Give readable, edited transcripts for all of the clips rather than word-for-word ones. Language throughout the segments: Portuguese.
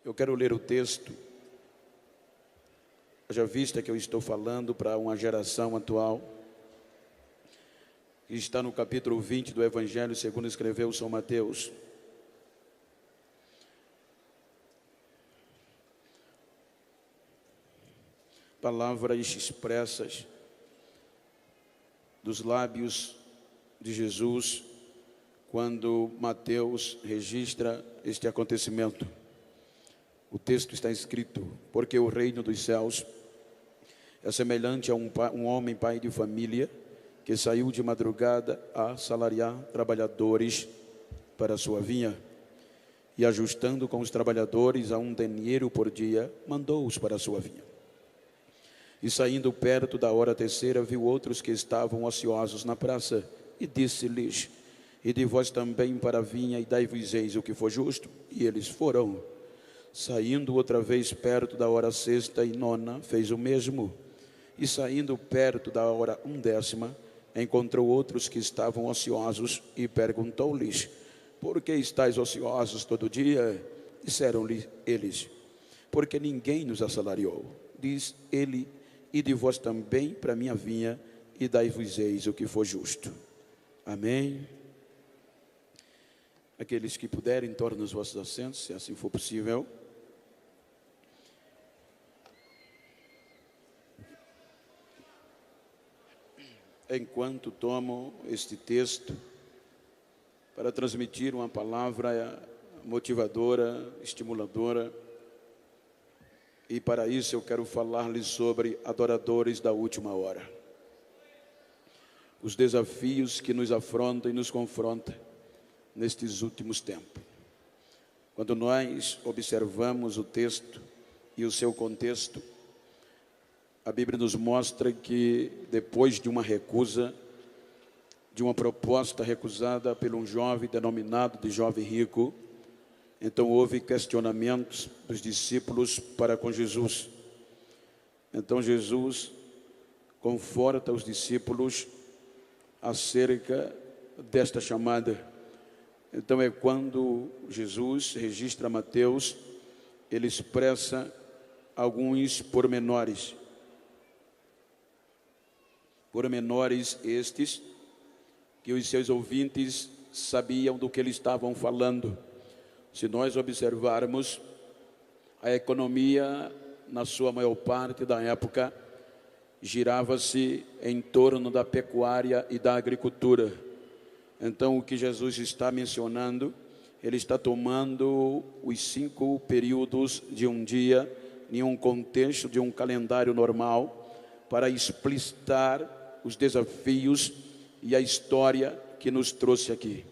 Eu quero ler o texto, já vista que eu estou falando para uma geração atual, que está no capítulo 20 do Evangelho segundo escreveu São Mateus. Palavras expressas dos lábios de Jesus, quando Mateus registra este acontecimento. O texto está escrito: porque o reino dos céus é semelhante a um homem pai de família, que saiu de madrugada a assalariar trabalhadores para a sua vinha, e ajustando com os trabalhadores a 1 denário por dia, mandou-os para a sua vinha. E saindo perto da hora terceira, viu outros que estavam ociosos na praça, e disse-lhes: ide vós também para a vinha, e dai-vos-eis o que for justo. E eles foram. Saindo outra vez perto da hora sexta e nona, fez o mesmo. E saindo perto da hora 1ª, encontrou outros que estavam ociosos, e perguntou-lhes: por que estáis ociosos todo dia? Disseram-lhe eles: porque ninguém nos assalariou. Diz ele: ide vós também para a minha vinha, e dai-vos-eis o que for justo. Amém. Aqueles que puderem, tornem os vossos assentos, se assim for possível. Enquanto tomo este texto para transmitir uma palavra motivadora, estimuladora, e para isso eu quero falar-lhes sobre adoradores da última hora. Os desafios que nos afrontam e nos confrontam nestes últimos tempos. Quando nós observamos o texto e o seu contexto, a Bíblia nos mostra que depois de uma recusa, de uma proposta recusada por um jovem denominado de jovem rico, então houve questionamentos dos discípulos para com Jesus. Então Jesus conforta os discípulos acerca desta chamada. Então é quando Jesus registra Mateus, ele expressa alguns pormenores. Pormenores estes que os seus ouvintes sabiam do que eles estavam falando. Se nós observarmos, a economia, na sua maior parte da época, girava-se em torno da pecuária e da agricultura. Então, o que Jesus está mencionando, ele está tomando os 5 períodos de um dia, em um contexto de um calendário normal, para explicitar os desafios e a história que nos trouxe aqui.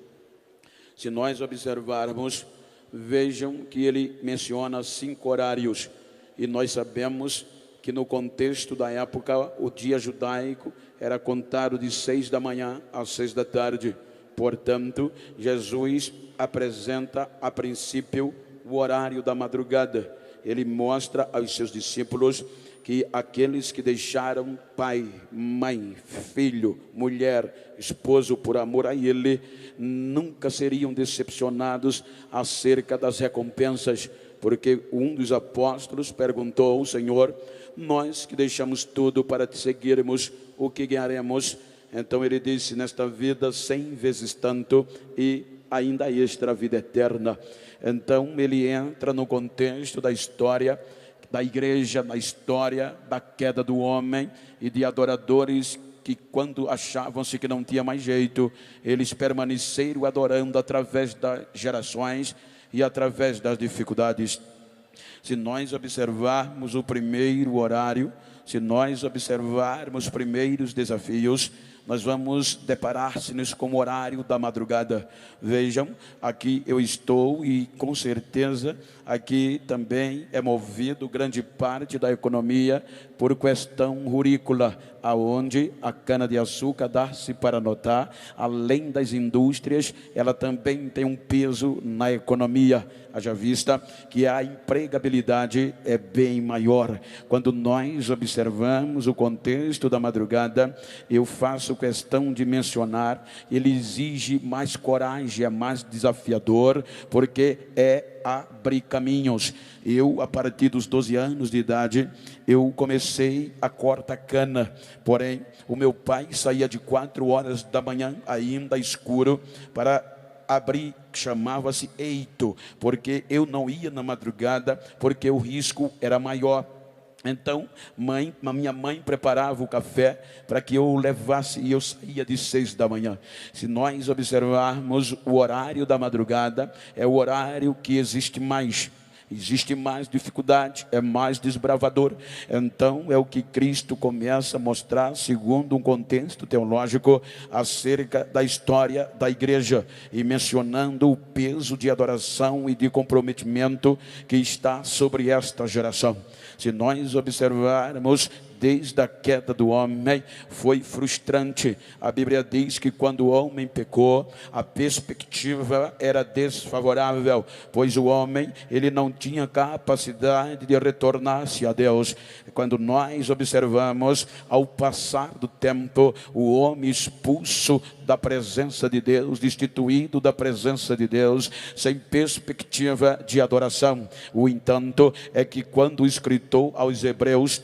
Se nós observarmos, vejam que ele menciona 5 horários, e nós sabemos que no contexto da época, o dia judaico era contado de 6 da manhã às 6 da tarde. Portanto, Jesus apresenta a princípio o horário da madrugada. Ele mostra aos seus discípulos que aqueles que deixaram pai, mãe, filho, mulher, esposo por amor a ele, nunca seriam decepcionados acerca das recompensas, porque um dos apóstolos perguntou ao Senhor: nós que deixamos tudo para te seguirmos, o que ganharemos? Então ele disse: nesta vida 100 vezes tanto, e ainda extra a vida eterna. Então ele entra no contexto da história da igreja, na história da queda do homem e de adoradores que, quando achavam-se que não tinha mais jeito, eles permaneceram adorando através das gerações e através das dificuldades. Se nós observarmos o primeiro horário, se nós observarmos os primeiros desafios, nós vamos deparar-se com o horário da madrugada. Vejam, aqui eu estou e com certeza aqui também é movido grande parte da economia por questão rurícola, aonde a cana-de-açúcar dá-se para notar, além das indústrias, ela também tem um peso na economia. Haja vista que a empregabilidade é bem maior. Quando nós observamos o contexto da madrugada, eu faço questão de mencionar, ele exige mais coragem, é mais desafiador, porque é abrir caminhos. Eu, a partir dos 12 anos de idade, eu comecei a cortar cana. Porém, o meu pai saía de 4 horas da manhã, ainda escuro, para abrir, chamava-se eito, porque eu não ia na madrugada, porque o risco era maior. Então, minha mãe preparava o café para que eu levasse, e eu saía de 6 da manhã. Se nós observarmos o horário da madrugada, é o horário que existe mais dificuldade, é mais desbravador. Então é o que Cristo começa a mostrar, segundo um contexto teológico, acerca da história da igreja, e mencionando o peso de adoração e de comprometimento que está sobre esta geração. Se nós observarmos, desde a queda do homem, foi frustrante. A Bíblia diz que quando o homem pecou, a perspectiva era desfavorável, pois o homem, ele não tinha capacidade de retornar-se a Deus. Quando nós observamos, ao passar do tempo, o homem expulso da presença de Deus, destituído da presença de Deus, sem perspectiva de adoração. O entanto, é que quando o escritor aos Hebreus,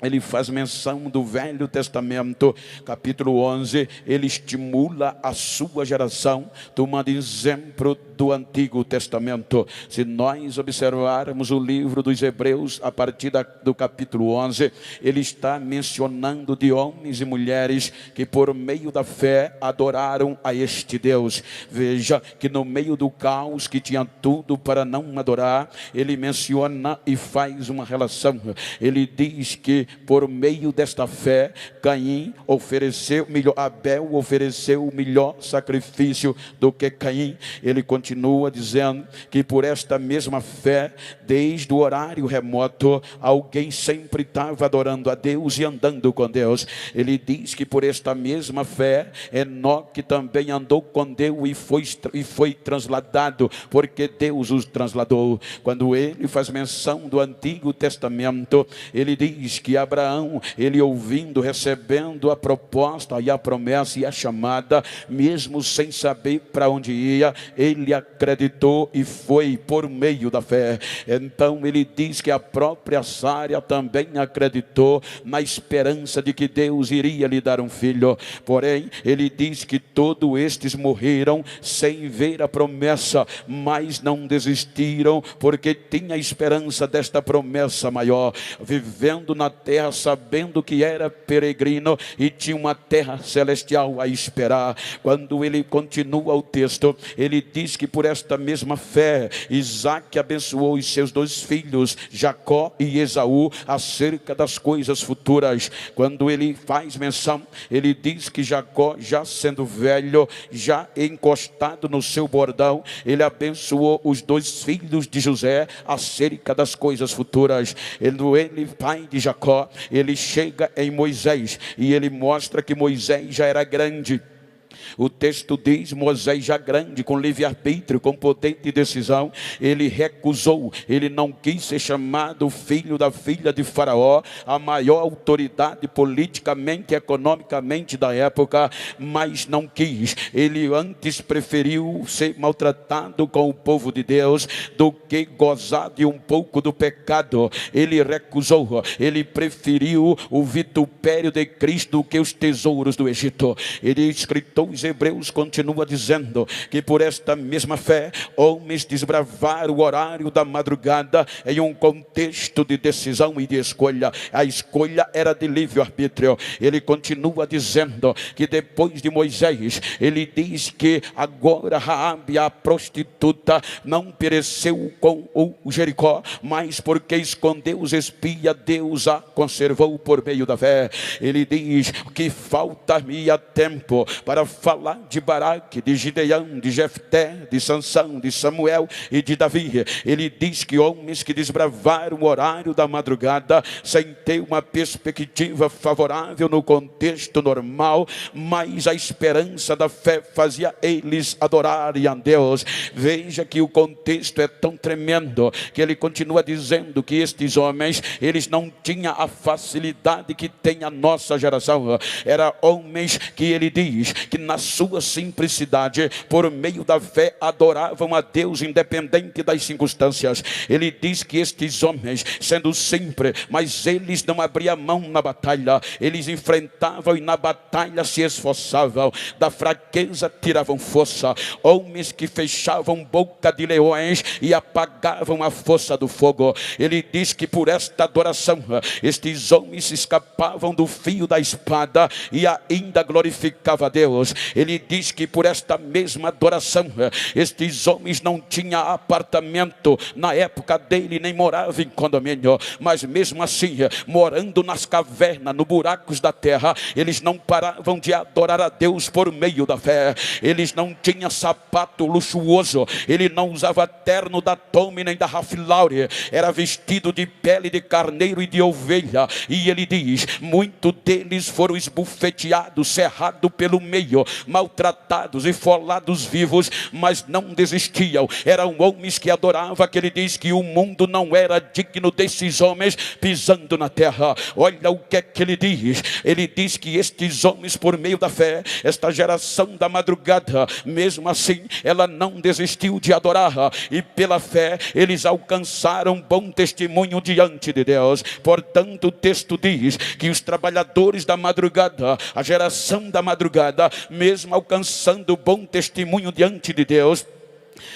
ele faz menção do Velho Testamento, capítulo 11, ele estimula a sua geração, tomando exemplo do Antigo Testamento. Se nós observarmos o livro dos Hebreus, a partir do capítulo 11, ele está mencionando de homens e mulheres que por meio da fé adoraram a este Deus. Veja que no meio do caos, que tinha tudo para não adorar, ele menciona e faz uma relação. Ele diz que por meio desta fé, Abel ofereceu o melhor sacrifício do que Caim. Ele continua dizendo que por esta mesma fé, desde o horário remoto, alguém sempre estava adorando a Deus e andando com Deus. Ele diz que por esta mesma fé, Enoque também andou com Deus e foi transladado, porque Deus os transladou. Quando ele faz menção do Antigo Testamento, ele diz que Abraão, ele ouvindo, recebendo a proposta e a promessa e a chamada, mesmo sem saber para onde ia, ele acreditou e foi por meio da fé. Então ele diz que a própria Sara também acreditou na esperança de que Deus iria lhe dar um filho. Porém, ele diz que todos estes morreram sem ver a promessa, mas não desistiram, porque tinha esperança desta promessa maior, vivendo na terra, sabendo que era peregrino e tinha uma terra celestial a esperar. Quando ele continua o texto, ele diz que por esta mesma fé, Isaac abençoou os seus 2 filhos, Jacó e Esaú, acerca das coisas futuras. Quando ele faz menção, ele diz que Jacó, já sendo velho, já encostado no seu bordão, ele abençoou os 2 filhos de José acerca das coisas futuras. Ele, pai de Jacó, ele chega em Moisés e ele mostra que Moisés já era grande. O texto diz, Moisés já grande, com livre-arbítrio, com poder de decisão, ele recusou, ele não quis ser chamado filho da filha de Faraó, a maior autoridade politicamente e economicamente da época, mas não quis. Ele antes preferiu ser maltratado com o povo de Deus do que gozar de um pouco do pecado. Ele recusou, ele preferiu o vitupério de Cristo do que os tesouros do Egito. Ele, escritor os Hebreus, continua dizendo que por esta mesma fé, homens desbravaram o horário da madrugada em um contexto de decisão e de escolha. A escolha era de livre-arbítrio. Ele continua dizendo que depois de Moisés, ele diz que agora Raabe, a prostituta, não pereceu com o Jericó, mas porque escondeu os espias, Deus a conservou por meio da fé. Ele diz que falta-me tempo para falar de Baraque, de Gideão, de Jefté, de Sansão, de Samuel e de Davi. Ele diz que homens que desbravaram o horário da madrugada sem ter uma perspectiva favorável no contexto normal, mas a esperança da fé fazia eles adorarem a Deus. Veja que o contexto é tão tremendo que ele continua dizendo que estes homens, eles não tinham a facilidade que tem a nossa geração. Eram homens que ele diz que na sua simplicidade, por meio da fé, adoravam a Deus independente das circunstâncias. Ele diz que estes homens, sendo simples, mas eles não abriam mão na batalha, eles enfrentavam e na batalha se esforçavam, da fraqueza tiravam força, homens que fechavam boca de leões e apagavam a força do fogo. Ele diz que por esta adoração, estes homens escapavam do fio da espada e ainda glorificava a Deus. Ele diz que por esta mesma adoração, estes homens não tinham apartamento na época dele, nem moravam em condomínio, mas mesmo assim, morando nas cavernas, nos buracos da terra, eles não paravam de adorar a Deus por meio da fé. Eles não tinham sapato luxuoso, ele não usava terno da Tommy nem da Ralph Lauren, era vestido de pele de carneiro e de ovelha. E ele diz, muitos deles foram esbufeteados, cerrados pelo meio, maltratados e folados vivos, mas não desistiam. Eram homens que adoravam, que ele diz que o mundo não era digno desses homens pisando na terra. Olha o que é que ele diz. Ele diz que estes homens, por meio da fé, esta geração da madrugada, mesmo assim, ela não desistiu de adorar, e pela fé eles alcançaram bom testemunho diante de Deus. Portanto, o texto diz que os trabalhadores da madrugada, a geração da madrugada, mesmo alcançando bom testemunho diante de Deus,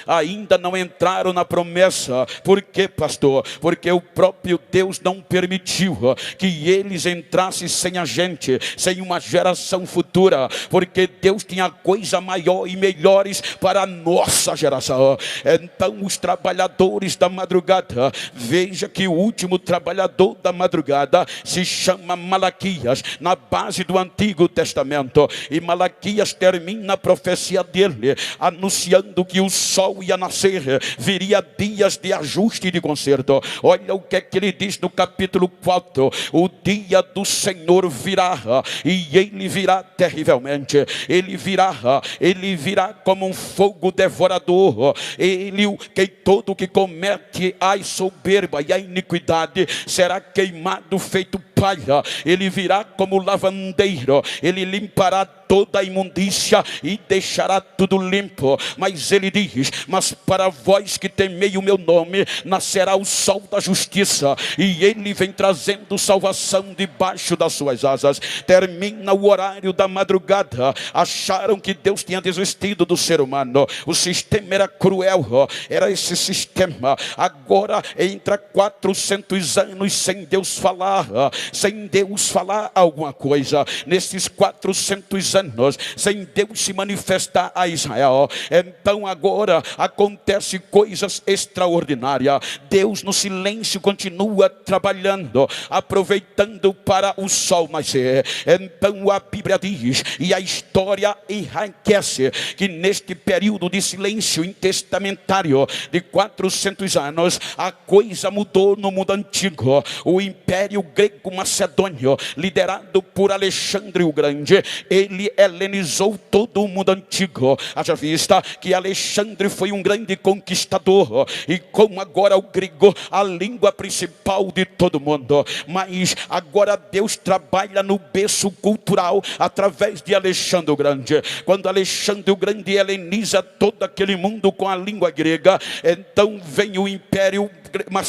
ainda não entraram na promessa. Por quê, pastor? Porque o próprio Deus não permitiu que eles entrassem sem a gente, sem uma geração futura, porque Deus tinha coisa maior e melhores para a nossa geração. Então os trabalhadores da madrugada, veja que o último trabalhador da madrugada se chama Malaquias, na base do Antigo Testamento, e Malaquias termina a profecia dele, anunciando que o sol ia nascer, viria dias de ajuste e de conserto. Olha o que é que ele diz no capítulo 4: o dia do Senhor virá, e ele virá terrivelmente. Ele virá como um fogo devorador. Todo que comete a soberba e a iniquidade será queimado feito palha. Ele virá como lavandeiro, ele limpará toda a imundícia e deixará tudo limpo. Mas ele diz, mas para vós que temei o meu nome, nascerá o sol da justiça, e ele vem trazendo salvação debaixo das suas asas. Termina o horário da madrugada. Acharam que Deus tinha desistido do ser humano, o sistema era cruel, era esse sistema. Agora entra 400 anos sem Deus falar, alguma coisa. Nesses 400 anos, sem Deus se manifestar a Israel. Então agora acontece coisas extraordinárias. Deus no silêncio continua trabalhando, aproveitando para o sol nascer. Então a Bíblia diz, e a história enriquece, que neste período de silêncio intestamentário de 400 anos, a coisa mudou no mundo antigo. O Império Grego Macedônio, liderado por Alexandre o Grande, ele helenizou todo o mundo antigo. Haja vista que Alexandre foi um grande conquistador, e como agora o grego, a língua principal de todo mundo. Mas agora Deus trabalha no berço cultural através de Alexandre o Grande. Quando Alexandre o Grande heleniza todo aquele mundo com a língua grega, então vem o Império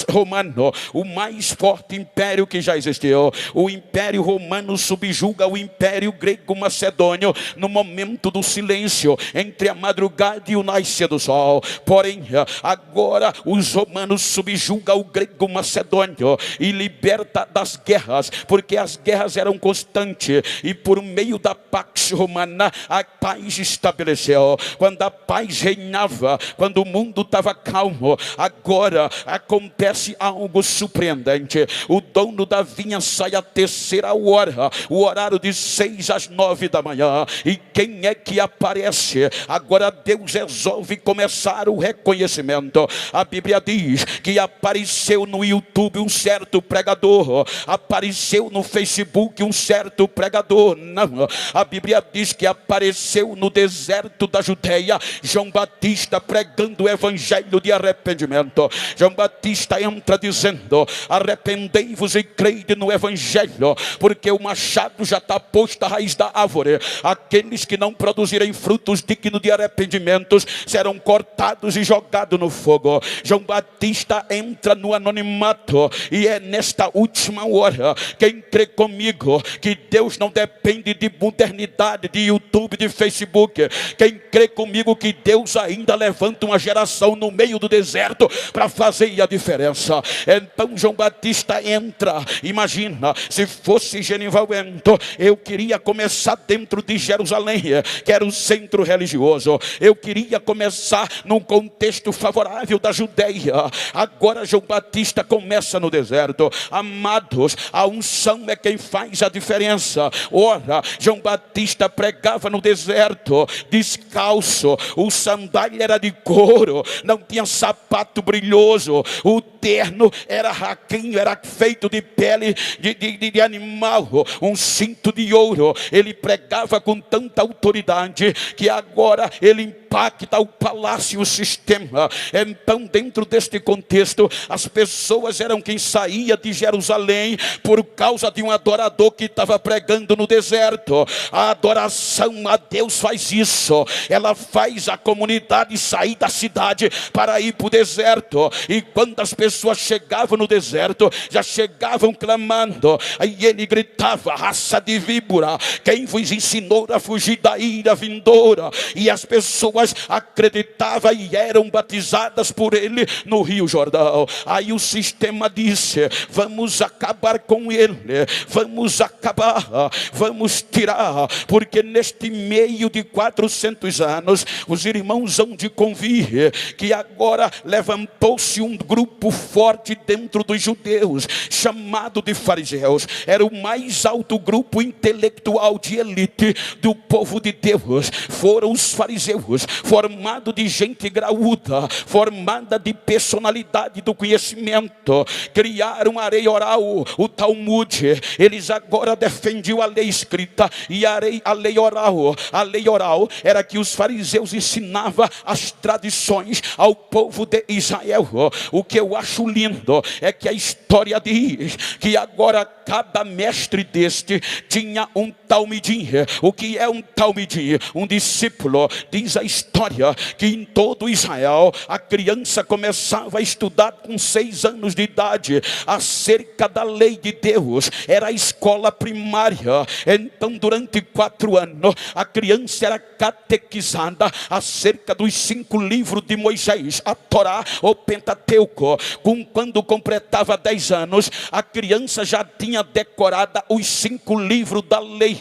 Romano, o mais forte império que já existiu. O Império Romano subjuga o Império Grego Macedônio no momento do silêncio entre a madrugada e o nascer do sol. Porém, agora os romanos subjugam o Grego Macedônio e liberta das guerras, porque as guerras eram constantes, e por meio da Pax Romana a paz estabeleceu. Quando a paz reinava, quando o mundo estava calmo, agora acontece algo surpreendente. O dono da vinha sai à terceira hora, o horário de 6 às 9 da manhã. E quem é que aparece? Agora Deus resolve começar o reconhecimento. A Bíblia diz que apareceu no YouTube um certo pregador, apareceu no Facebook um certo pregador. Não, a Bíblia diz que apareceu no deserto da Judeia João Batista pregando o evangelho de arrependimento. João Batista Batista entra dizendo: arrependei-vos e crede no Evangelho, porque o machado já está posto à raiz da árvore. Aqueles que não produzirem frutos dignos de arrependimentos serão cortados e jogados no fogo. João Batista entra no anonimato, e é nesta última hora, quem crê comigo que Deus não depende de modernidade, de YouTube, de Facebook, quem crê comigo que Deus ainda levanta uma geração no meio do deserto para fazer a diferença. Então João Batista entra. Imagina, se fosse Genival Bento, eu queria começar dentro de Jerusalém, que era o centro religioso. Eu queria começar num contexto favorável da Judeia. Agora João Batista começa no deserto. Amados, a unção é quem faz a diferença. Ora, João Batista pregava no deserto, descalço, o sandália era de couro, não tinha sapato brilhoso, o terno era raquinho, era feito de pele de animal, um cinto de ouro. Ele pregava com tanta autoridade que agora ele impacta o palácio, o sistema. Então, dentro deste contexto, as pessoas eram quem saía de Jerusalém por causa de um adorador que estava pregando no deserto. A adoração a Deus faz isso, ela faz a comunidade sair da cidade para ir para o deserto. E quando as pessoas chegavam no deserto, já chegavam clamando. Aí ele gritava: raça de víbora, quem vos ensinou a fugir da ira vindoura? E as pessoas acreditavam e eram batizadas por ele no Rio Jordão. Aí o sistema disse: vamos acabar com ele, vamos acabar, vamos tirar, porque neste meio de 400 anos os irmãos hão de convir que agora levantou-se um grupo forte dentro dos judeus, chamado de fariseus. Era o mais alto grupo intelectual de elite do povo de Deus. Foram os fariseus, formado de gente graúda, formada de personalidade do conhecimento. Criaram a lei oral, o Talmud. Eles agora defendiam a lei escrita e a lei oral. A lei oral era que os fariseus ensinavam as tradições ao povo de Israel. O que eu acho lindo é que a história diz que agora cada mestre deste tinha um talmidim. O que é um talmidim? Um discípulo. Diz a história que em todo Israel a criança começava a estudar com 6 anos de idade acerca da lei de Deus. Era a escola primária. Então durante 4 anos a criança era catequizada acerca dos 5 livros de Moisés, a Torá ou Pentateuco. Quando completava 10 anos, a criança já tinha decorada os 5 livros da lei.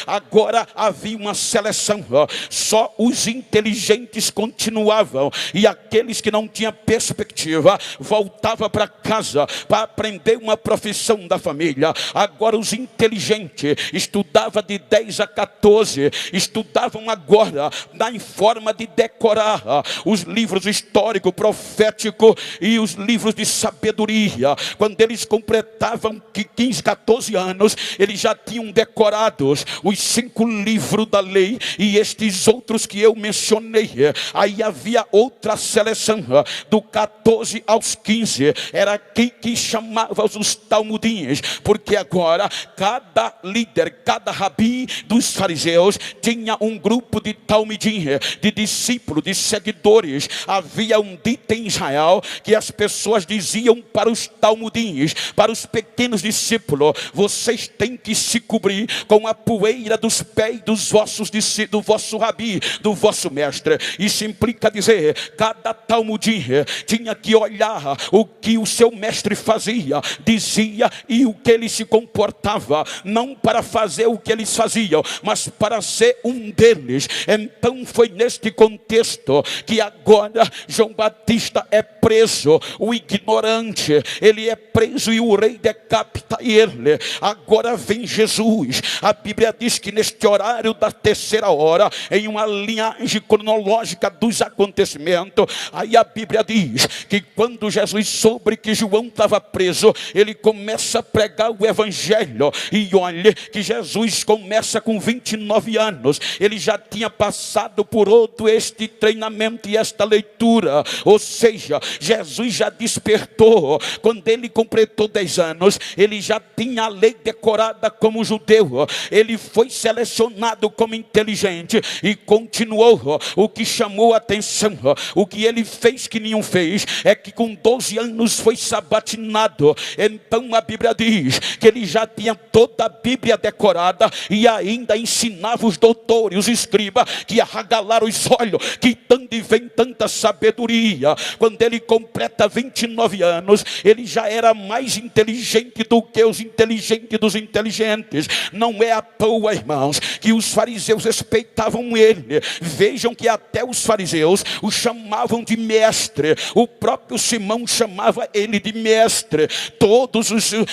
Agora havia uma seleção, só os inteligentes continuavam, e aqueles que não tinham perspectiva voltavam para casa para aprender uma profissão da família. Agora os inteligentes estudavam de 10 a 14, estudavam agora na forma de decorar os livros histórico, profético e os livros de sabedoria. Quando eles completavam 15, 14 anos, eles já tinham decorados os 5 livros da lei e estes outros que eu mencionei. Aí havia outra seleção, do 14 aos 15, era aqui que chamava os talmudinhos, porque agora cada líder, cada rabi dos fariseus tinha um grupo de talmidim, de discípulos, de seguidores. Havia um dito em Israel que as pessoas diziam para os talmudins, para os pequenos discípulos: vocês têm que se cobrir com a poeira dos pés dos vossos discípulos, do vosso rabi, do vosso mestre. Isso implica dizer, cada talmudim tinha que olhar o que o seu mestre fazia, dizia e o que ele se comportava, não para fazer o que eles faziam, mas para ser um deles. Então foi neste contexto que agora João Batista é preso, o ignorante, ele é preso e o rei decapita ele. Agora vem Jesus. A Bíblia diz que neste horário da 3ª hora, em uma linhagem cronológica dos acontecimentos, aí a Bíblia diz que quando Jesus soube que João estava preso, ele começa a pregar o evangelho. E olha que Jesus começa com 29 anos, ele já tinha passado por todo este treinamento e esta leitura, ou seja, Jesus já despertou. Quando ele completou 10 anos, ele já tinha a lei decorada como judeu. Ele foi selecionado como inteligente e continuou. O que chamou a atenção, o que ele fez que nenhum fez, é que com 12 anos foi sabatinado. Então a Bíblia diz que ele já tinha toda a Bíblia decorada e ainda ensinava os doutores, os escribas, que arregalaram os olhos, que tanto vem tanta sabedoria. Quando ele completa 29 anos, ele já era mais inteligente do que os inteligentes dos inteligentes. Não é à toa, irmãos, que os fariseus respeitavam ele. Vejam que até os fariseus o chamavam de mestre. O próprio Simão chamava ele de mestre.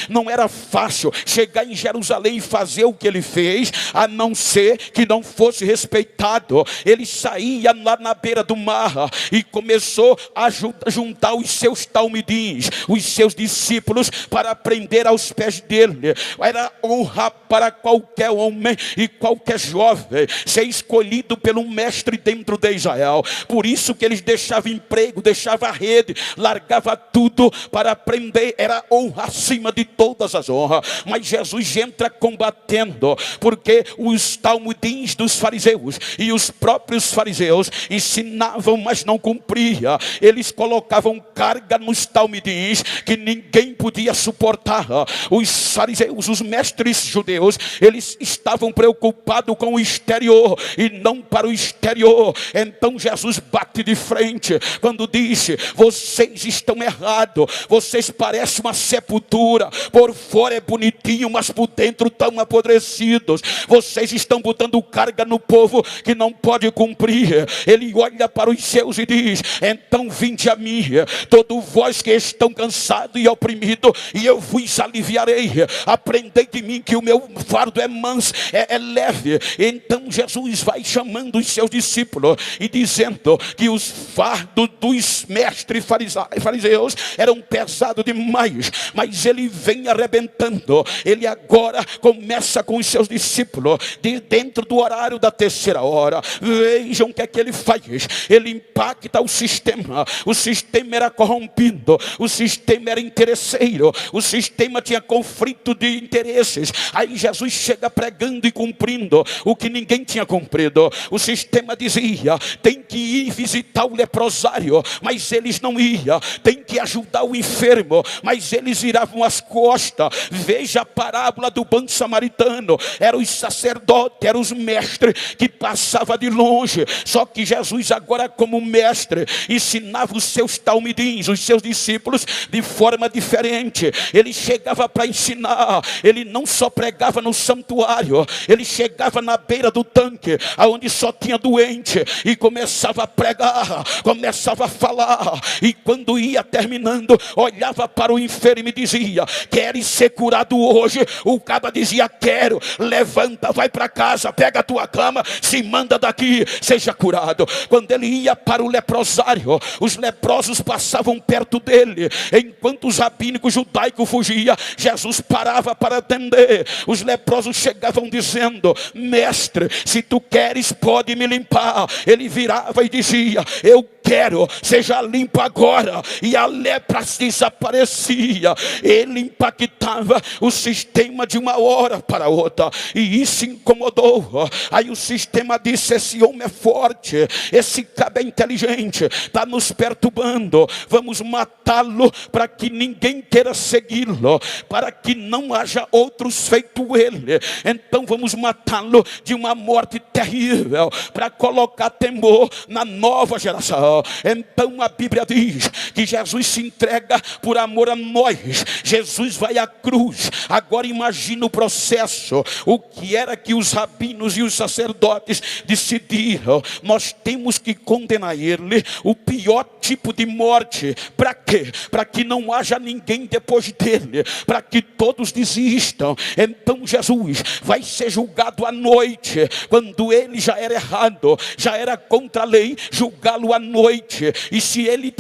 Não era fácil chegar em Jerusalém e fazer o que ele fez, a não ser que não fosse respeitado. Ele saía lá na beira do mar e começou a juntar os seus talmidins, os seus discípulos, para aprender aos pés dele. Era honra para qualquer homem e qualquer jovem ser escolhido pelo mestre dentro de Israel. Por isso que eles deixavam emprego, deixavam a rede, largava tudo para aprender. Era honra acima de todas as honras. Mas Jesus entra combatendo, porque os talmudins dos fariseus e os próprios fariseus ensinavam, mas não cumpria. Eles colocavam carga nos talmudins que ninguém podia suportar. Os fariseus, os mestres judeus, eles estavam preocupados com o exterior e não para o exterior. Então Jesus bate de frente quando disse: vocês estão errados, vocês parecem uma sepultura, por fora é bonitinho, mas por dentro estão apodrecidos. Vocês estão botando carga no povo que não pode cumprir. Ele olha para os seus e diz: então vinde a mim, todos vós que estão cansados e oprimidos, e eu vos aliviarei. Aprendei de mim que o meu fardo é manso, é leve. Então Jesus vai chamando os seus discípulos e dizendo que os fardos dos mestres fariseus eram pesados demais, mas ele vem arrebentando. Ele agora começa com os seus discípulos dentro do horário da terceira hora. Vejam o que é que ele faz. Ele impacta o sistema. O sistema era corrompido, o sistema era interesseiro, o sistema tinha conflito de interesses. Aí Jesus chega pregando e cumprindo o que ninguém tinha cumprido. O sistema dizia: tem que ir visitar o leprosário, mas eles não iam. Tem que ajudar o enfermo, mas eles viravam as costas. Veja a parábola do bom samaritano. Eram os sacerdotes, eram os mestres que passavam de longe. Só que Jesus agora, como mestre, ensinava os seus talmidins, os seus discípulos, de forma diferente. Ele chegava para ensinar. Ele não só pregava no santuário, ele chegava na beira do tanque, aonde só tinha doente, e começava a pregar, começava a falar. E quando ia terminando, olhava para o enfermo e dizia: queres ser curado hoje? O caba dizia: quero. Levanta, vai para casa, pega a tua cama, se manda daqui, seja curado. Quando ele ia para o leprosário, os leprosos passavam perto dele. Enquanto os rabínicos judaicos fugiam, Jesus parava para atender. Os leprosos chegavam dizendo: mestre, se tu queres, pode me limpar. Ele virava e dizia: eu quero, seja limpo agora. E a lepra desaparecia. Ele impactava o sistema de uma hora para outra, e isso incomodou. Aí o sistema disse: esse homem é forte, esse cabo é inteligente, está nos perturbando, vamos matá-lo para que ninguém queira segui-lo, para que não haja outros feito ele. Então vamos matá-lo de uma morte terrível, para colocar temor na nova geração. Então a Bíblia diz que Jesus se entrega por amor a nós. Jesus vai à cruz. Agora imagina o processo. O que era que os rabinos e os sacerdotes decidiram? Nós temos que condenar ele, o pior tipo de morte. Para quê? Para que não haja ninguém depois dele, para que todos desistam. Então Jesus vai ser julgado à noite, quando ele já era errado, já era contra a lei julgá-lo à noite. E se ele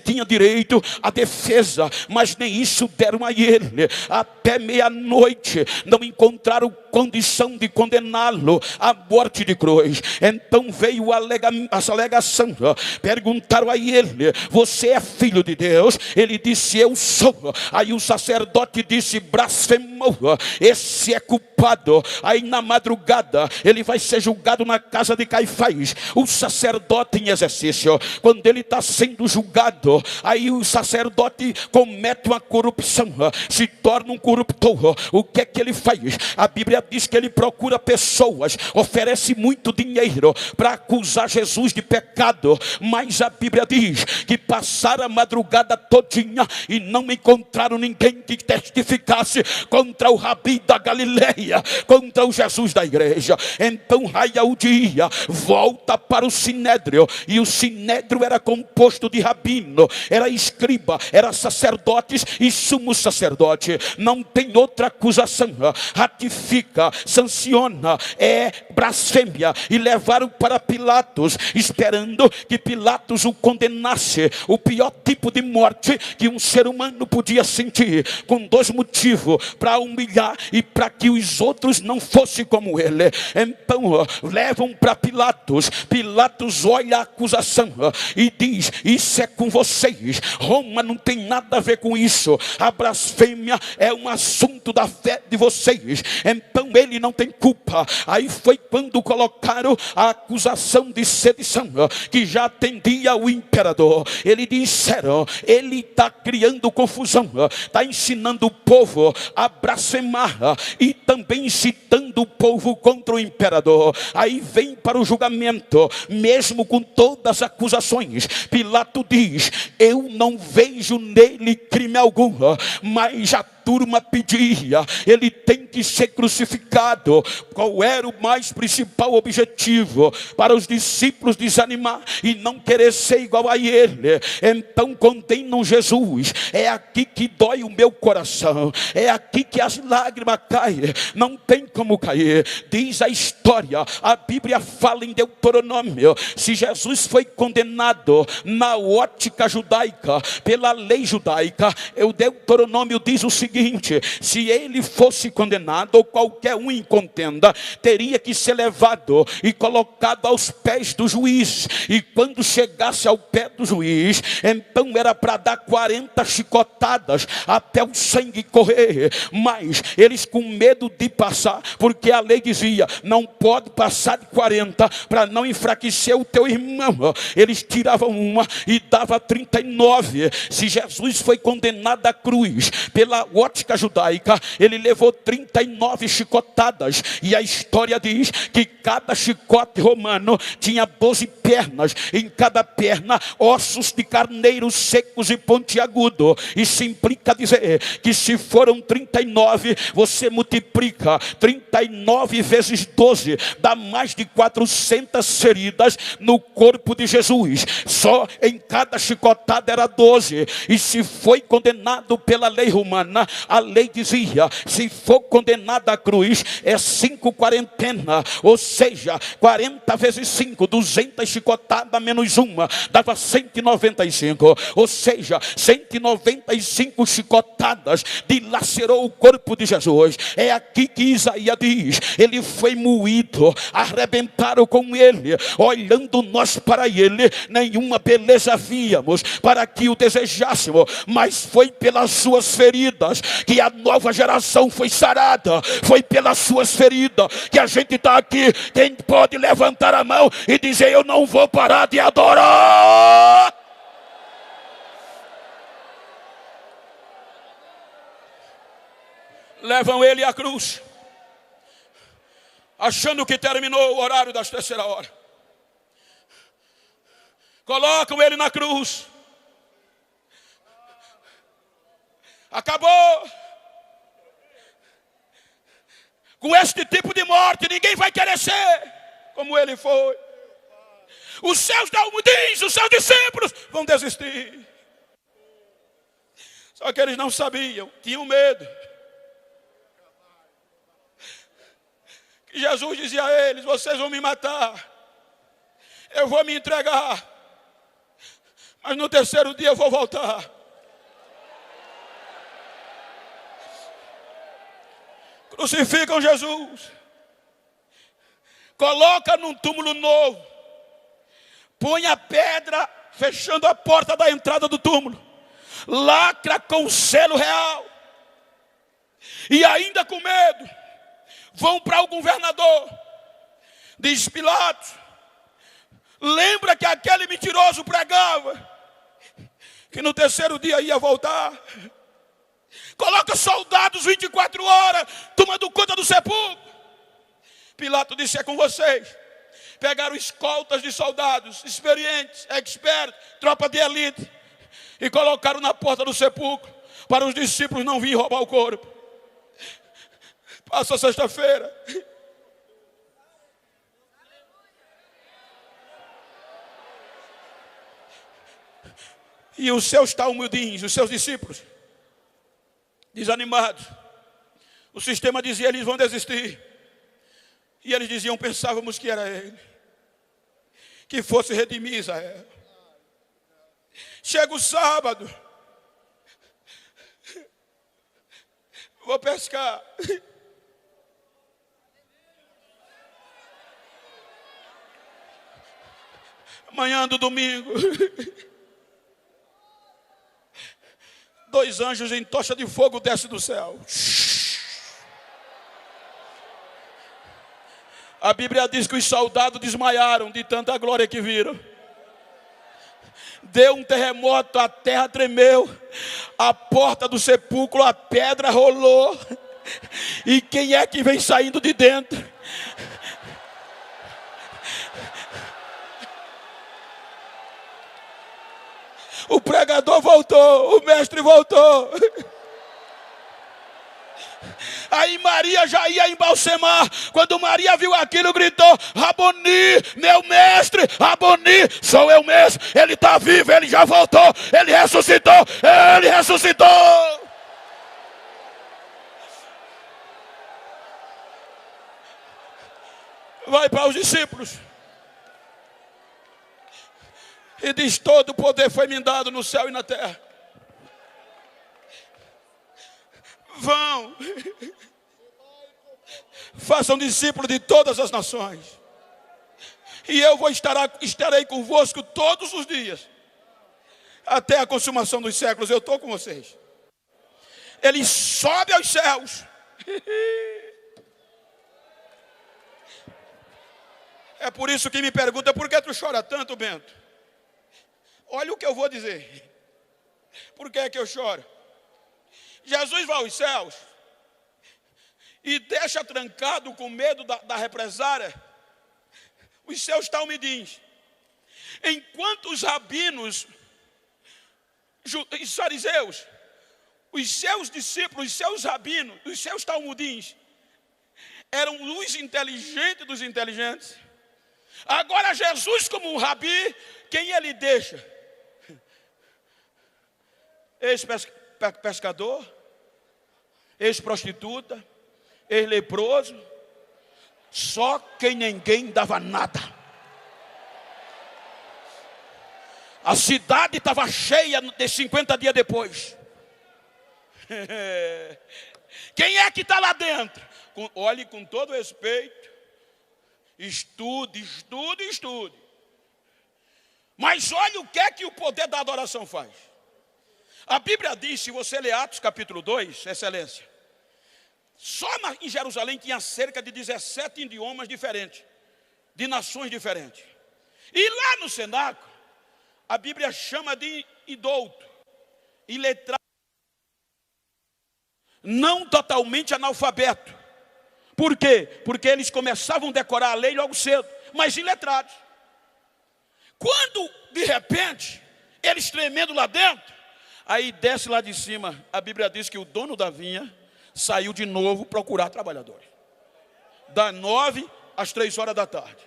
tinha direito à defesa, mas nem isso deram a ele. Até meia-noite não encontraram condição de condená-lo à morte de cruz. Então veio a alegação, perguntaram a ele: você é filho de Deus? Ele disse: eu sou. Aí o sacerdote disse: blasfemou, esse é culpado. Aí na madrugada ele vai ser julgado na casa de Caifás. O sacerdote em exercício, quando ele está sendo julgado, aí o sacerdote comete uma corrupção, se torna um corruptor. O que é que ele faz? A Bíblia diz que ele procura pessoas, oferece muito dinheiro para acusar Jesus de pecado, mas a Bíblia diz que passaram a madrugada todinha e não encontraram ninguém que testificasse contra o Rabi da Galileia, contra o Jesus da igreja. Então raia o dia, volta para o Sinédrio, e o Sinédrio era composto de rabino, era escriba, era sacerdotes e sumo sacerdote. Não tem outra acusação, ratifica, sanciona, é blasfêmia. E levaram para Pilatos, esperando que Pilatos o condenasse, o pior tipo de morte que um ser humano podia sentir, com dois motivos: para humilhar e para que os outros não fossem como ele. Então levam para Pilatos. Pilatos olha a acusação e diz: isso é com vocês, Roma não tem nada a ver com isso, a blasfêmia é um assunto da fé de vocês, então ele não tem culpa. Aí foi quando colocaram a acusação de sedição, que já atendia o imperador. Eles disseram: ele está criando confusão, está ensinando o povo a blasfemar e também incitando o povo contra o imperador. Aí vem para o julgamento, mesmo com todas as acusações. Pilato diz: eu não vejo nele crime algum, mas a turma pedia, ele tem que ser crucificado. Qual era o mais principal objetivo? Para os discípulos desanimar e não querer ser igual a ele. Então condenam Jesus. É aqui que dói o meu coração, é aqui que as lágrimas caem, não tem como cair. Diz a história, a Bíblia fala em Deuteronômio, se Jesus foi condenado na ótica judaica, pela lei judaica, o Deuteronômio diz o seguinte: se ele fosse condenado, ou qualquer um em contenda, teria que ser levado e colocado aos pés do juiz, e quando chegasse ao pé do juiz, então era para dar 40 chicotadas até o sangue correr. Mas eles, com medo de passar, porque a lei dizia: não pode passar de 40 para não enfraquecer o teu irmão, eles tiravam uma e dava 39. Se Jesus foi condenado à cruz pela ótica judaica, ele levou 39 chicotadas, e a história diz que cada chicote romano tinha 12 pernas, em cada perna ossos de carneiro secos e pontiagudo. Isso implica dizer que se foram 39, você multiplica 39 vezes 12, dá mais de 400 feridas no corpo de Jesus. Só em cada chicotada era 12. E se foi condenado pela lei romana, a lei dizia: se for condenado à cruz, é 5 quarentena, ou seja, 40 vezes 5, 200 chicotadas menos uma, dava 195, ou seja, 195 chicotadas dilacerou o corpo de Jesus. É aqui que Isaías diz: ele foi moído, arrebentaram com ele, olhando nós para ele, nenhuma beleza víamos para que o desejássemos, mas foi pelas suas feridas que a nova geração foi sarada, foi pelas suas feridas que a gente está aqui. Quem pode levantar a mão e dizer: eu não vou parar de adorar? Levam ele à cruz, achando que terminou o horário das 3ª hora. Colocam ele na cruz. Acabou. Com este tipo de morte, ninguém vai querer ser como ele foi. Os seus dalmudins, os seus discípulos vão desistir. Só que eles não sabiam, tinham medo. Que Jesus dizia a eles: vocês vão me matar, eu vou me entregar, mas no 3º dia eu vou voltar. Crucificam Jesus. Coloca num túmulo novo. Põe a pedra fechando a porta da entrada do túmulo. Lacra com o selo real. E ainda com medo, vão para o governador. Diz Pilatos: lembra que aquele mentiroso pregava que no terceiro dia ia voltar. Coloca soldados 24 horas tomando conta do sepulcro. Pilatos disse: é com vocês. Pegaram escoltas de soldados experientes, expertos, tropa de elite, e colocaram na porta do sepulcro para os discípulos não virem roubar o corpo. Passa a sexta-feira. E os seus talmudins, os seus discípulos, desanimados. O sistema dizia: eles vão desistir. E eles diziam: pensávamos que era ele, que fosse redimir Israel. Chega o sábado, vou pescar. Manhã do domingo, 2 anjos em tocha de fogo descem do céu. A Bíblia diz que os soldados desmaiaram de tanta glória que viram. Deu um terremoto, a terra tremeu, a porta do sepulcro, a pedra rolou. E quem é que vem saindo de dentro? O pregador voltou, o mestre voltou. Aí Maria já ia embalsamar. Quando Maria viu aquilo, gritou: Raboni, meu mestre, Raboni, sou eu mesmo. Ele está vivo, ele já voltou, ele ressuscitou, ele ressuscitou. Vai para os discípulos e diz: todo o poder foi me dado no céu e na terra. Vão, façam discípulos de todas as nações, e eu estarei convosco todos os dias, até a consumação dos séculos. Eu estou com vocês. Ele sobe aos céus. É por isso que me pergunta: por que tu chora tanto, Bento? Olha o que eu vou dizer. Por que é que eu choro? Jesus vai aos céus e deixa trancado, com medo da represária, os seus talmidins. Enquanto os rabinos e fariseus, os seus discípulos, os seus rabinos, os seus talmudins, eram os inteligentes dos inteligentes. Agora Jesus, como um rabi, quem ele deixa? Ex-pescador, ex-prostituta, ex-leproso, só quem ninguém dava nada. A cidade estava cheia de 50 dias depois. Quem é que está lá dentro? Olhe com todo respeito, estude. Mas olha o que o poder da adoração faz. A Bíblia diz, se você ler Atos capítulo 2, excelência, só em Jerusalém tinha cerca de 17 idiomas diferentes, de nações diferentes. E lá no cenáculo, a Bíblia chama de idouto, iletrado, não totalmente analfabeto. Por quê? Porque eles começavam a decorar a lei logo cedo, mas iletrados. Quando, de repente, eles tremendo lá dentro, aí desce lá de cima, a Bíblia diz que o dono da vinha saiu de novo procurar trabalhadores. Das 9 às 3 horas da tarde.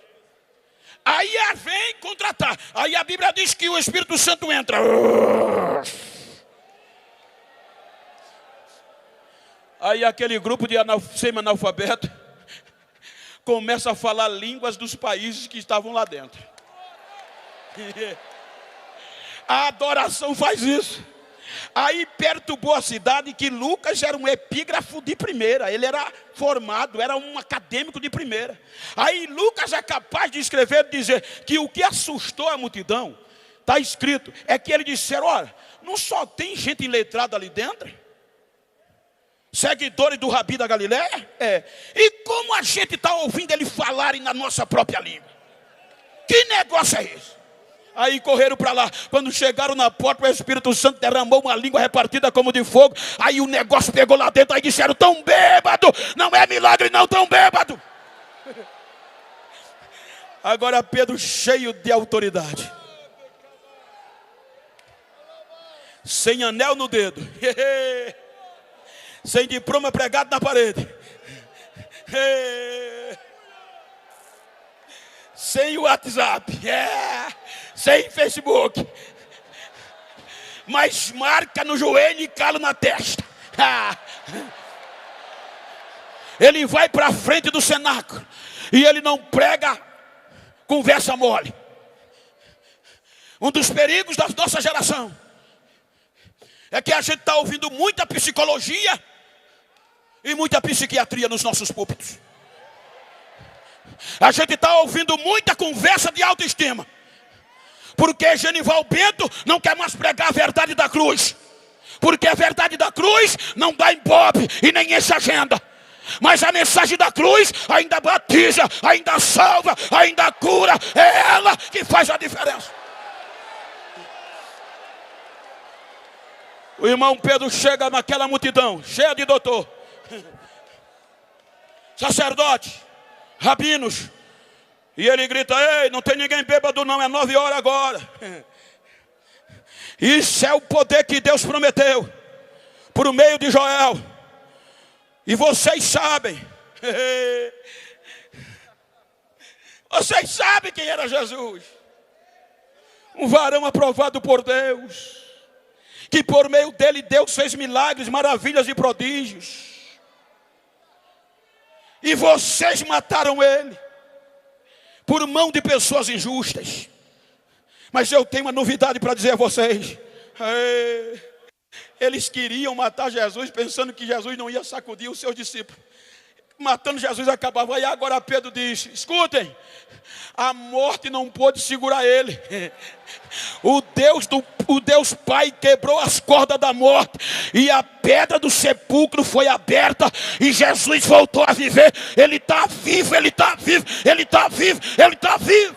Aí vem contratar. Aí a Bíblia diz que o Espírito Santo entra. Aí aquele grupo de semi-analfabeto começa a falar línguas dos países que estavam lá dentro. A adoração faz isso. Aí perturbou a cidade, que Lucas era um epígrafo de primeira. Ele era formado, era um acadêmico de primeira. Aí Lucas é capaz de escrever e dizer que o que assustou a multidão, está escrito, é que eles disseram: olha, não só tem gente iletrada ali dentro, seguidores do Rabi da Galileia? E como a gente está ouvindo ele falarem na nossa própria língua? Que negócio é esse? Aí correram para lá. Quando chegaram na porta, o Espírito Santo derramou uma língua repartida como de fogo. Aí o negócio pegou lá dentro. Aí disseram: tão bêbado. Não é milagre não, tão bêbado. Agora Pedro, cheio de autoridade, sem anel no dedo, sem diploma pregado na parede, sem WhatsApp, sem Facebook, mas marca no joelho e calo na testa. Ele vai para frente do cenáculo e ele não prega conversa mole. Um dos perigos da nossa geração é que a gente está ouvindo muita psicologia e muita psiquiatria nos nossos púlpitos. A gente está ouvindo muita conversa de autoestima, porque Genival Bento não quer mais pregar a verdade da cruz, porque a verdade da cruz não dá ibope e nem enche agenda. Mas a mensagem da cruz ainda batiza, ainda salva, ainda cura. É ela que faz a diferença. O irmão Pedro chega naquela multidão, cheia de doutor, sacerdote, rabinos, e ele grita: ei, não tem ninguém bêbado não, é 9 horas agora. Isso é o poder que Deus prometeu por meio de Joel. E vocês sabem, vocês sabem quem era Jesus. Um varão aprovado por Deus, que por meio dele Deus fez milagres, maravilhas e prodígios. E vocês mataram ele por mão de pessoas injustas. Mas eu tenho uma novidade para dizer a vocês. Eles queriam matar Jesus, pensando que Jesus não ia sacudir os seus discípulos. Matando Jesus acabava. E agora Pedro diz: escutem, a morte não pôde segurar ele. O Deus Pai quebrou as cordas da morte, e a pedra do sepulcro foi aberta, e Jesus voltou a viver. Ele está vivo, ele está vivo, ele está vivo, ele está vivo.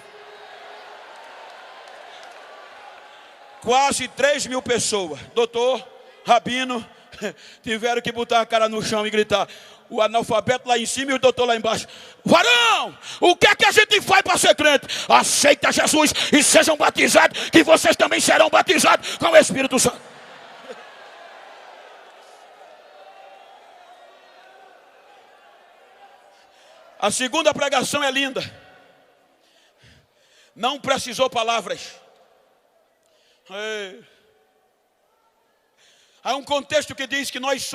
Quase 3.000 pessoas, doutor, rabino, tiveram que botar a cara no chão e gritar. O analfabeto lá em cima e o doutor lá embaixo: varão, o que é que a gente faz para ser crente? Aceita Jesus e sejam batizados, que vocês também serão batizados com o Espírito Santo. A segunda pregação é linda. Não precisou palavras. Há um contexto que diz que nós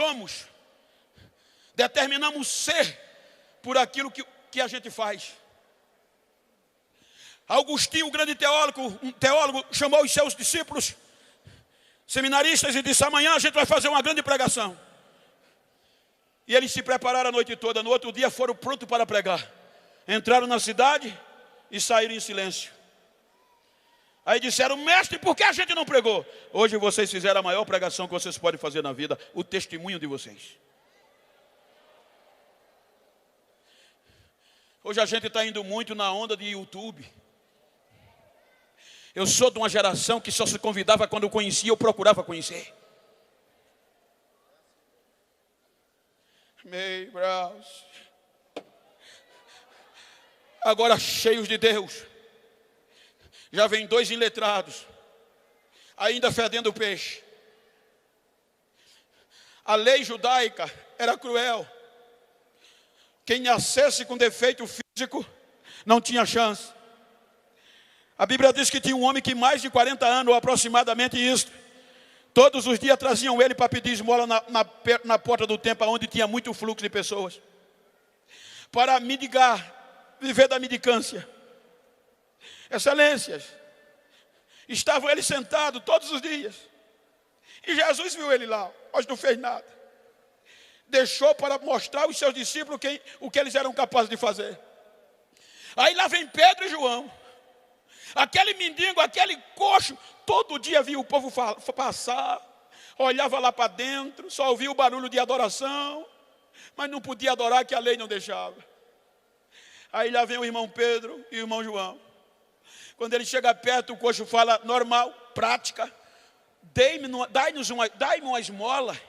determinamos ser por aquilo que a gente faz. Agostinho, o grande teólogo, chamou os seus discípulos seminaristas e disse: amanhã a gente vai fazer uma grande pregação. E eles se prepararam a noite toda. No outro dia foram prontos para pregar. Entraram na cidade e saíram em silêncio. Aí disseram: mestre, por que a gente não pregou? Hoje vocês fizeram a maior pregação que vocês podem fazer na vida, o testemunho de vocês. Hoje a gente está indo muito na onda de YouTube. Eu sou de uma geração que só se convidava quando eu conhecia, eu procurava conhecer. Meio braço. Agora cheios de Deus. Já vem 2 iletrados, ainda fedendo peixe. A lei judaica era cruel. Quem nascesse com defeito físico não tinha chance. A Bíblia diz que tinha um homem que mais de 40 anos, ou aproximadamente isso, todos os dias traziam ele para pedir esmola na porta do templo, onde tinha muito fluxo de pessoas, para mendigar, viver da mendicância. Excelências, estavam ele sentado todos os dias, E Jesus viu ele lá, mas não fez nada. Deixou para mostrar aos seus discípulos o que eles eram capazes de fazer. Aí lá vem Pedro e João. Aquele mendigo, aquele coxo, todo dia via o povo passar, olhava lá para dentro, só ouvia o barulho de adoração, mas não podia adorar, que a lei não deixava. Aí lá vem o irmão Pedro e o irmão João. Quando ele chega perto, o coxo fala: normal, prática, dai-me uma esmola.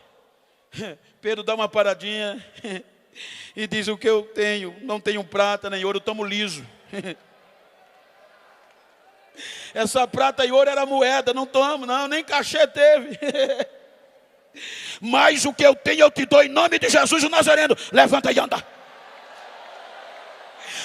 Pedro dá uma paradinha e diz: o que eu tenho, não tenho prata nem ouro, estamos liso. Essa prata e ouro era moeda, não tomo não, nem cachê teve. Mas o que eu tenho eu te dou em nome de Jesus o Nazareno. Levanta e anda.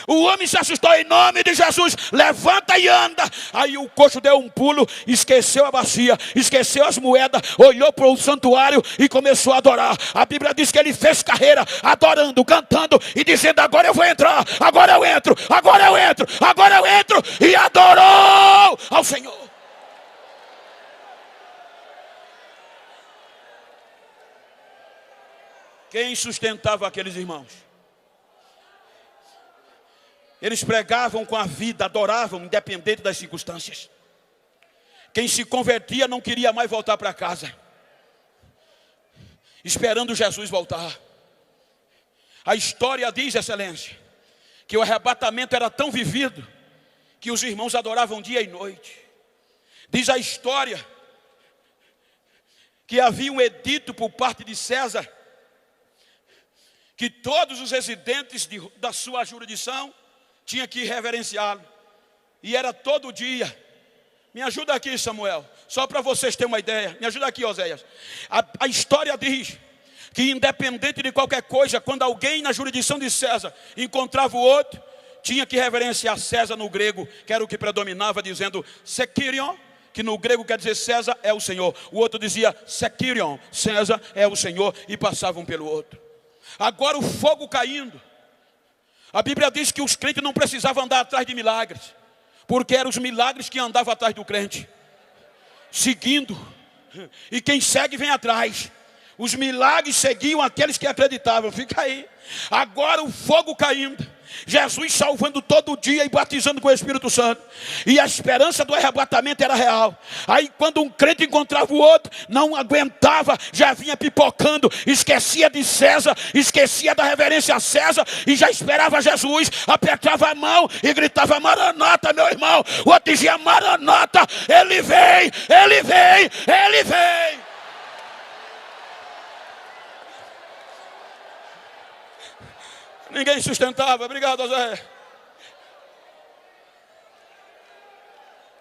O homem se assustou: em nome de Jesus, levanta e anda. Aí o coxo deu um pulo, esqueceu a bacia, esqueceu as moedas, olhou para o santuário e começou a adorar. A Bíblia diz que ele fez carreira, adorando, cantando e dizendo: agora eu vou entrar, agora eu entro, agora eu entro, agora eu entro. E adorou ao Senhor. Quem sustentava aqueles irmãos? Eles pregavam com a vida, adoravam, independente das circunstâncias. Quem se convertia não queria mais voltar para casa, esperando Jesus voltar. A história diz, excelência, que o arrebatamento era tão vivido que os irmãos adoravam dia e noite. Diz a história que havia um edito por parte de César, que todos os residentes da sua jurisdição tinha que reverenciá-lo. E era todo dia. Me ajuda aqui, Samuel, só para vocês terem uma ideia. Me ajuda aqui, Oséias. A história diz que independente de qualquer coisa, quando alguém na jurisdição de César encontrava o outro, tinha que reverenciar César no grego, que era o que predominava, dizendo Sekirion, que no grego quer dizer César é o Senhor. O outro dizia Sekirion, César é o Senhor, e passavam pelo outro. Agora o fogo caindo. A Bíblia diz que os crentes não precisavam andar atrás de milagres, porque eram os milagres que andavam atrás do crente, seguindo. E quem segue vem atrás. Os milagres seguiam aqueles que acreditavam. Fica aí. Agora o fogo caindo, Jesus salvando todo dia e batizando com o Espírito Santo. E a esperança do arrebatamento era real. Aí quando um crente encontrava o outro, não aguentava, já vinha pipocando, esquecia de César, esquecia da reverência a César, e já esperava Jesus, apertava a mão e gritava: Maranata, meu irmão. O outro dizia: Maranata, ele vem, ele vem, ele vem. Ninguém sustentava. Obrigado, Zé.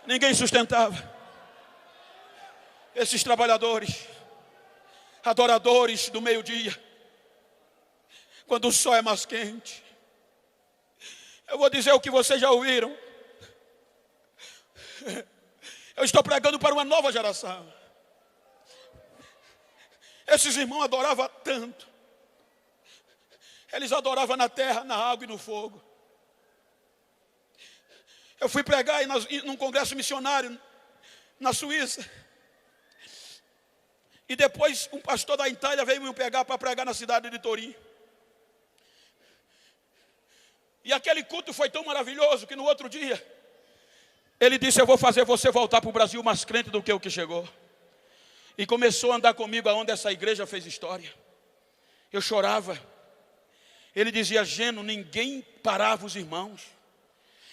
Ninguém sustentava. Esses trabalhadores, adoradores do meio-dia, quando o sol é mais quente. Eu vou dizer o que vocês já ouviram. Eu estou pregando para uma nova geração. Esses irmãos adoravam tanto. Eles adoravam na terra, na água e no fogo. Eu fui pregar num congresso missionário na Suíça. E depois um pastor da Itália veio me pegar para pregar na cidade de Turim. E aquele culto foi tão maravilhoso que no outro dia ele disse: eu vou fazer você voltar para o Brasil mais crente do que o que chegou. E começou a andar comigo aonde essa igreja fez história. Eu chorava. Ele dizia: Geno, ninguém parava os irmãos.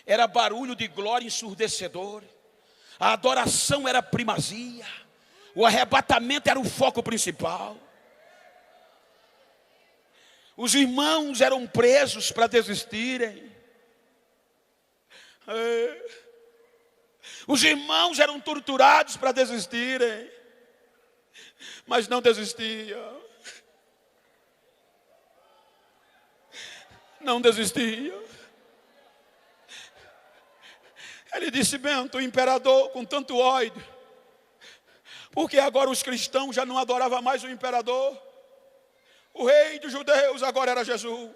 Era barulho de glória ensurdecedor. A adoração era primazia. O arrebatamento era o foco principal. Os irmãos eram presos para desistirem. Os irmãos eram torturados para desistirem. Mas não desistiam. Não desistiam. Ele disse: Bento, o imperador com tanto ódio, porque agora os cristãos já não adoravam mais o imperador. O rei dos judeus agora era Jesus.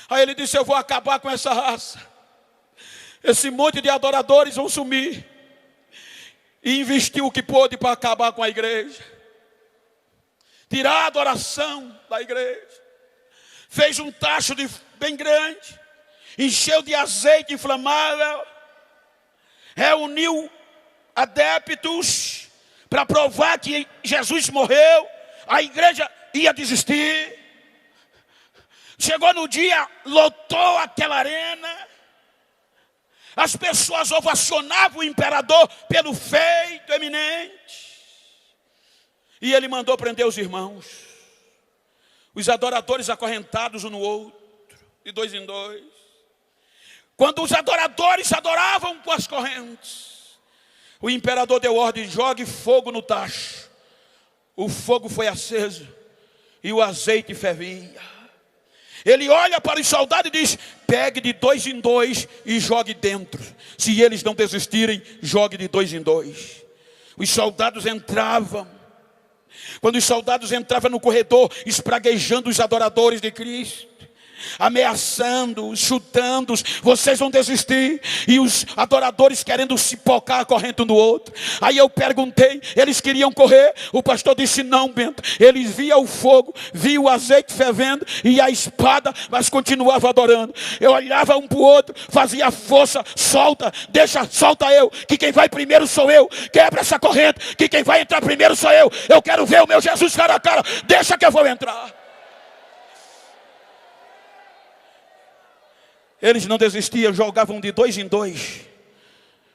Aí ele disse: eu vou acabar com essa raça. Esse monte de adoradores vão sumir. e investiu o que pôde para acabar com a igreja, tirar a adoração da igreja. Fez um tacho bem grande, encheu de azeite inflamável, reuniu adeptos para provar que Jesus morreu. A igreja ia desistir. Chegou no dia, lotou aquela arena. As pessoas ovacionavam o imperador pelo feito eminente. E ele mandou prender os irmãos, os adoradores acorrentados um no outro, de dois em dois. Quando os adoradores adoravam com as correntes, o imperador deu ordem: jogue fogo no tacho. O fogo foi aceso e o azeite fervia. Ele olha para os soldados e diz: pegue de dois em dois e jogue dentro. Se eles não desistirem, jogue de dois em dois. Os soldados entravam. Quando os soldados entravam no corredor, espraguejando os adoradores de Cristo, ameaçando-os, chutando-os, vocês vão desistir. E os adoradores querendo se pocar a corrente um do outro. Aí eu perguntei, eles queriam correr? O pastor disse: não, Bento. Eles viam o fogo, viam o azeite fervendo e a espada, mas continuavam adorando. Eu olhava um para o outro, fazia força: solta, deixa, solta eu, que quem vai primeiro sou eu. Quebra essa corrente, que quem vai entrar primeiro sou eu. Eu quero ver o meu Jesus cara a cara, deixa que eu vou entrar. Eles não desistiam, jogavam de dois em dois.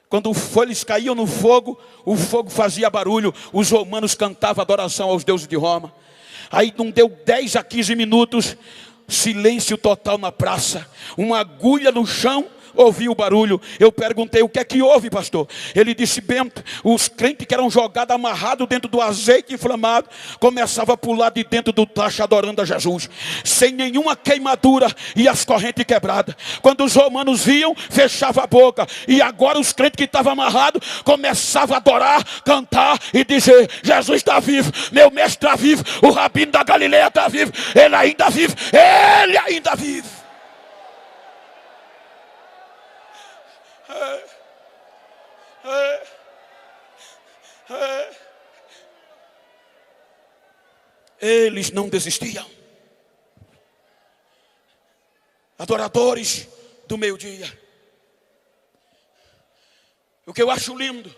Quando eles caíam no fogo, o fogo fazia barulho. Os romanos cantavam adoração aos deuses de Roma. Aí não deu 10 a 15 minutos, silêncio total na praça. Uma agulha no chão, ouvi o barulho. Eu perguntei: o que é que houve, pastor? Ele disse: Bento, os crentes que eram jogados, amarrados dentro do azeite inflamado, começavam a pular de dentro do tacho adorando a Jesus, sem nenhuma queimadura e as correntes quebradas. Quando os romanos viam, fechavam a boca. E agora os crentes que estavam amarrados começavam a adorar, cantar e dizer: Jesus está vivo, meu mestre está vivo, o rabino da Galileia está vivo, ele ainda vive, ele ainda vive. Eles não desistiam. Adoradores do meio-dia. O que eu acho lindo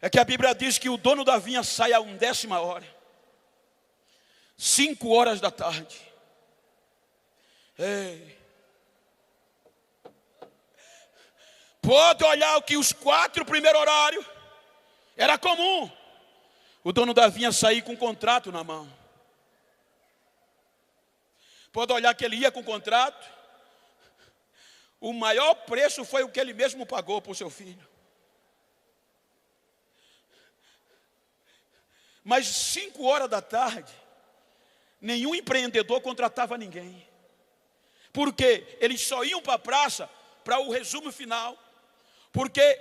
é que a Bíblia diz que o dono da vinha sai a 1ª hora, 5 horas da tarde. Ei. Pode olhar o que os 4 primeiros horários era comum. O dono da vinha sair com um contrato na mão. Pode olhar que ele ia com o contrato. O maior preço foi o que ele mesmo pagou por seu filho. Mas 5 horas da tarde, nenhum empreendedor contratava ninguém. Porque eles só iam para a praça para o resumo final. Porque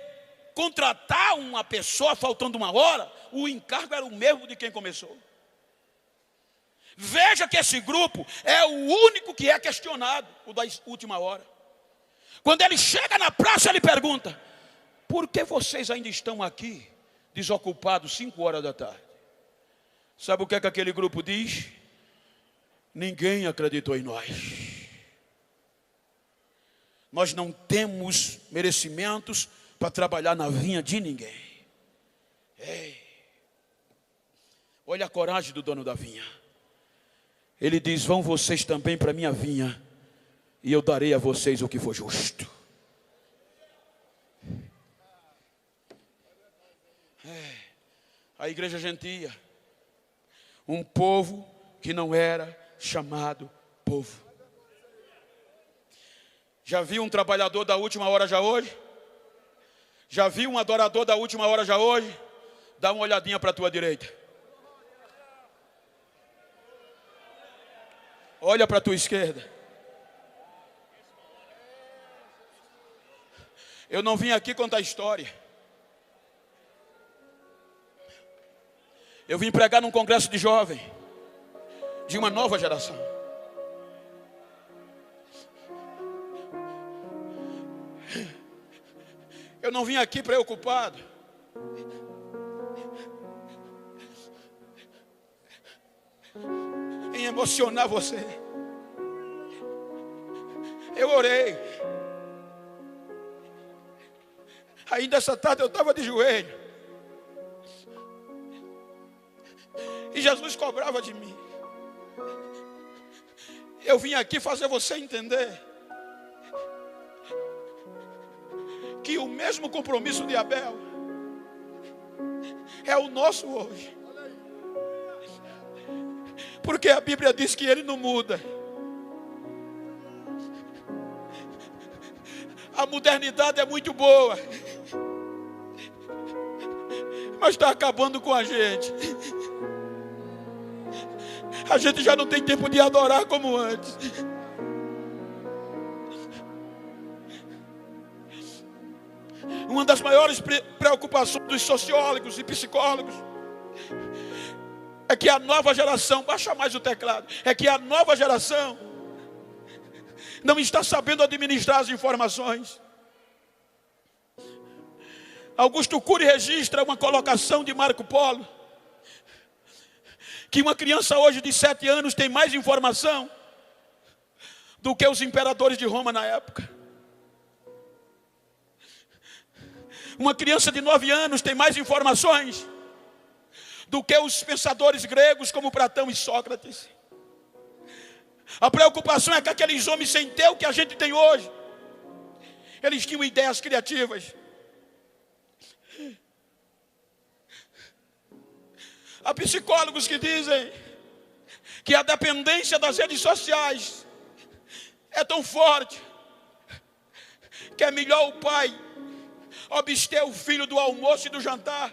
contratar uma pessoa faltando 1 hora, o encargo era o mesmo de quem começou. Veja que esse grupo é o único que é questionado, o da última hora. Quando ele chega na praça, ele pergunta: por que vocês ainda estão aqui, desocupados 5 horas da tarde? Sabe o que é que aquele grupo diz? Ninguém acreditou em nós. Nós não temos merecimentos para trabalhar na vinha de ninguém. Ei. Olha a coragem do dono da vinha. Ele diz: vão vocês também para a minha vinha, e eu darei a vocês o que for justo. A igreja gentia, um povo que não era chamado povo. Já viu um trabalhador da última hora já hoje? Já viu um adorador da última hora já hoje? Dá uma olhadinha para a tua direita. Olha para a tua esquerda. Eu não vim aqui contar história. Eu vim pregar num congresso de jovem, de uma nova geração. Eu não vim aqui preocupado em emocionar você. Eu orei. Ainda essa tarde eu estava de joelho. E Jesus cobrava de mim. Eu vim aqui fazer você entender que o mesmo compromisso de Abel é o nosso hoje. Porque a Bíblia diz que ele não muda. A modernidade é muito boa, mas está acabando com a gente. A gente já não tem tempo de adorar como antes. Uma das maiores preocupações dos sociólogos e psicólogos é que a nova geração, baixa mais o teclado, é que a nova geração não está sabendo administrar as informações. Augusto Cury registra uma colocação de Marco Polo, que uma criança hoje de 7 anos tem mais informação do que os imperadores de Roma na época. Uma criança de 9 anos tem mais informações do que os pensadores gregos como Platão e Sócrates. A preocupação é que aqueles homens, sem ter o que a gente tem hoje, eles tinham ideias criativas. Há psicólogos que dizem que a dependência das redes sociais é tão forte que é melhor o pai abster o filho do almoço e do jantar.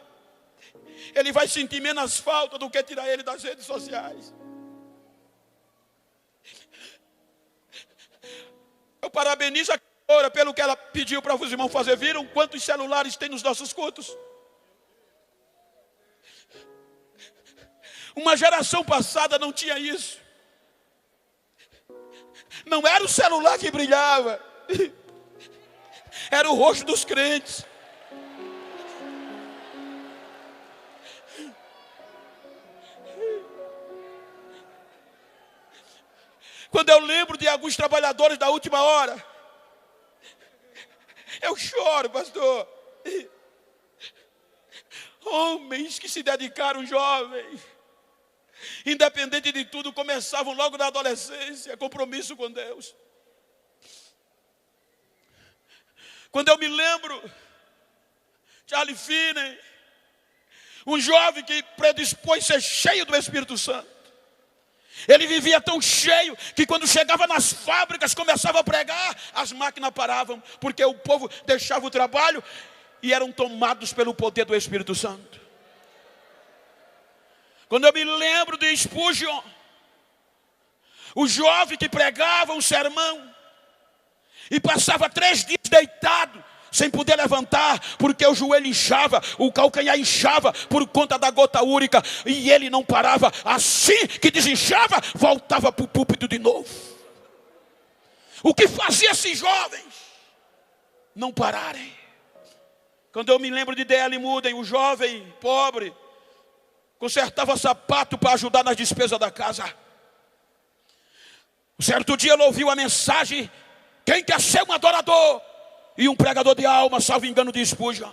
Ele vai sentir menos falta do que tirar ele das redes sociais. Eu parabenizo a cantora pelo que ela pediu para os irmãos fazer. Viram quantos celulares tem nos nossos cultos? Uma geração passada não tinha isso. Não era o celular que brilhava, era o rosto dos crentes. Quando eu lembro de alguns trabalhadores da última hora, eu choro, pastor. Homens que se dedicaram, jovens, independente de tudo, começavam logo na adolescência, compromisso com Deus. Quando eu me lembro, Charlie Finney, um jovem que predispôs ser cheio do Espírito Santo. Ele vivia tão cheio que quando chegava nas fábricas, começava a pregar, as máquinas paravam, porque o povo deixava o trabalho e eram tomados pelo poder do Espírito Santo. Quando eu me lembro de Spurgeon, o jovem que pregava um sermão e passava 3 dias deitado, sem poder levantar, porque o joelho inchava, o calcanhar inchava por conta da gota úrica, e ele não parava. Assim que desinchava, voltava para o púlpito de novo. O que fazia esses jovens não pararem? Quando eu me lembro de D.L. Moody, o jovem pobre, consertava sapato para ajudar nas despesas da casa. Um certo dia ele ouviu a mensagem: quem quer ser um adorador e um pregador de alma, salvo engano de Spurgeon.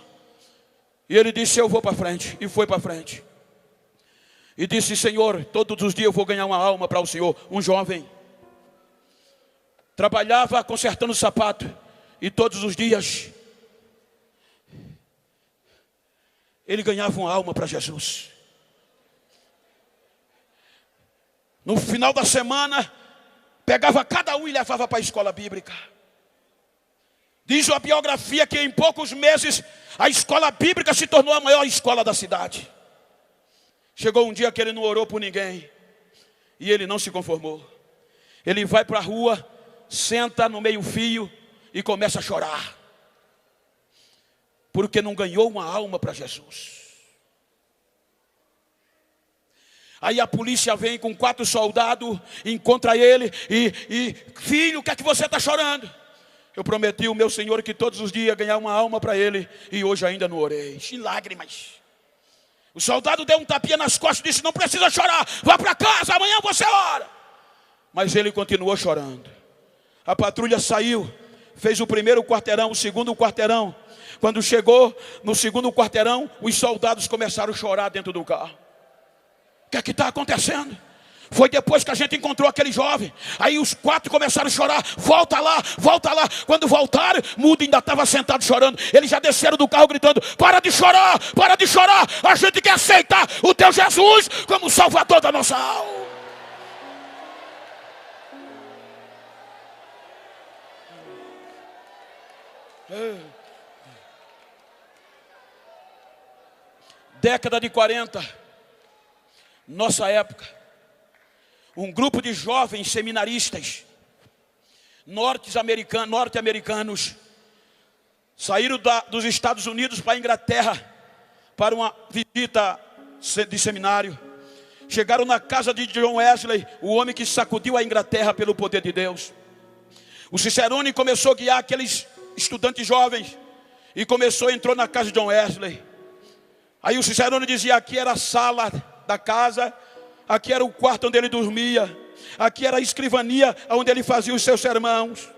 E ele disse: eu vou para frente. E foi para frente. E disse: Senhor, todos os dias eu vou ganhar uma alma para o Senhor. Um jovem trabalhava consertando sapato, e todos os dias ele ganhava uma alma para Jesus. No final da semana, pegava cada um e levava para a escola bíblica. Diz a biografia que em poucos meses a escola bíblica se tornou a maior escola da cidade. Chegou um dia que ele não orou por ninguém e ele não se conformou. Ele vai para a rua, senta no meio-fio e começa a chorar, porque não ganhou uma alma para Jesus. Aí a polícia vem com 4 soldados, encontra ele e filho, o que é que você está chorando? Eu prometi ao meu Senhor que todos os dias ia ganhar uma alma para Ele, e hoje ainda não orei. Em lágrimas. O soldado deu um tapinha nas costas e disse: não precisa chorar, vá para casa, amanhã você ora. Mas ele continuou chorando. A patrulha saiu, fez o primeiro quarteirão, o segundo quarteirão. Quando chegou no segundo quarteirão, os soldados começaram a chorar dentro do carro. O que está acontecendo? Foi depois que a gente encontrou aquele jovem. Aí os 4 começaram a chorar. Volta lá, volta lá. Quando voltaram, Mudo ainda estava sentado chorando. Eles já desceram do carro gritando: para de chorar, para de chorar. A gente quer aceitar o teu Jesus como Salvador da nossa alma. Década de 40, nossa época. Um grupo de jovens seminaristas norte-americanos saíram dos Estados Unidos para a Inglaterra para uma visita de seminário. Chegaram na casa de John Wesley, o homem que sacudiu a Inglaterra pelo poder de Deus. O Cicerone começou a guiar aqueles estudantes jovens e entrou na casa de John Wesley. Aí o Cicerone dizia: aqui era a sala da casa, aqui era o quarto onde ele dormia, aqui era a escrivania onde ele fazia os seus sermãos.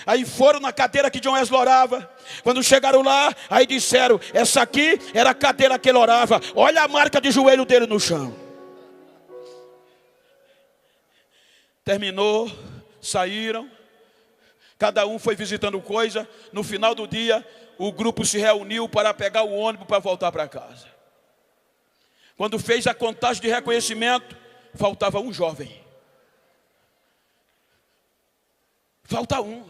Aí foram na cadeira que John Wesley orava. Quando chegaram lá, aí disseram: essa aqui era a cadeira que ele orava. Olha a marca de joelho dele no chão. Terminou, saíram. Cada um foi visitando coisa. No final do dia, o grupo se reuniu para pegar o ônibus para voltar para casa. Quando fez a contagem de reconhecimento, faltava um jovem. Falta um.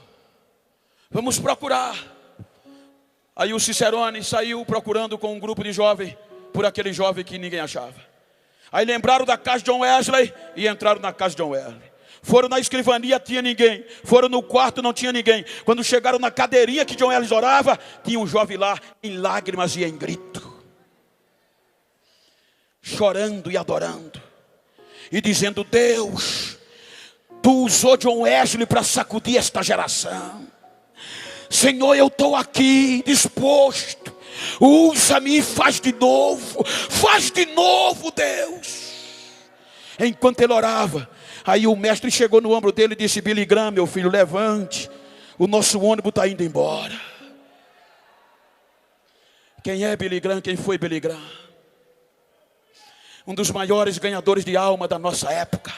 Vamos procurar. Aí o Cicerone saiu procurando com um grupo de jovens por aquele jovem que ninguém achava. Aí lembraram da casa de John Wesley e entraram na casa de John Wesley. Foram na escrivania, tinha ninguém. Foram no quarto, não tinha ninguém. Quando chegaram na cadeirinha que John Wesley orava, tinha um jovem lá em lágrimas e em grito, chorando e adorando e dizendo: Deus, tu usou John Wesley para sacudir esta geração. Senhor, eu estou aqui disposto. Usa-me e faz de novo. Faz de novo, Deus. Enquanto ele orava, aí o mestre chegou no ombro dele e disse: Billy Graham, meu filho, levante. O nosso ônibus está indo embora. Quem é Billy Graham? Quem foi Billy Graham? Um dos maiores ganhadores de alma da nossa época.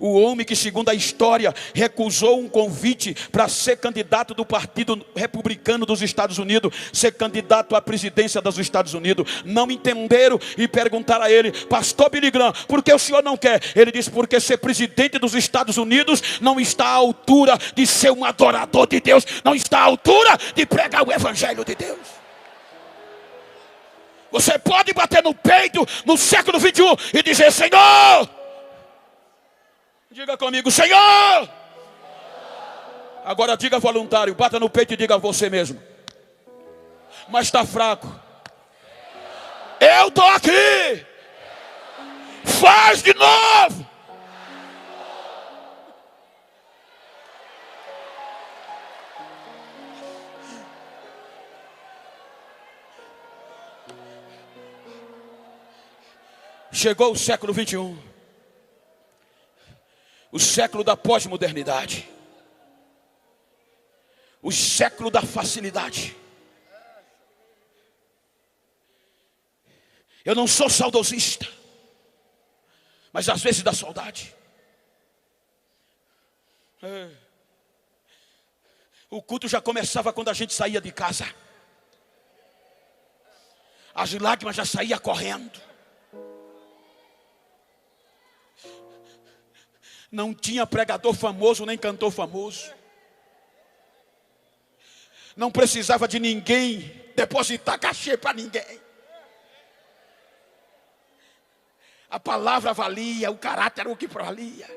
O homem que, segundo a história, recusou um convite para ser candidato do Partido Republicano dos Estados Unidos, ser candidato à presidência dos Estados Unidos. Não entenderam e perguntaram a ele: pastor Billy Graham, por que o senhor não quer? Ele disse: porque ser presidente dos Estados Unidos não está à altura de ser um adorador de Deus, não está à altura de pregar o evangelho de Deus. Você pode bater no peito no século 21 e dizer: Senhor, diga comigo, Senhor. Agora diga voluntário, bata no peito e diga a você mesmo: mas está fraco. Eu estou aqui. Faz de novo. Chegou o século 21. O século da pós-modernidade. O século da facilidade. Eu não sou saudosista, mas às vezes dá saudade. O culto já começava quando a gente saía de casa. As lágrimas já saíam correndo. Não tinha pregador famoso nem cantor famoso. Não precisava de ninguém depositar cachê para ninguém. A palavra valia, o caráter era o que valia.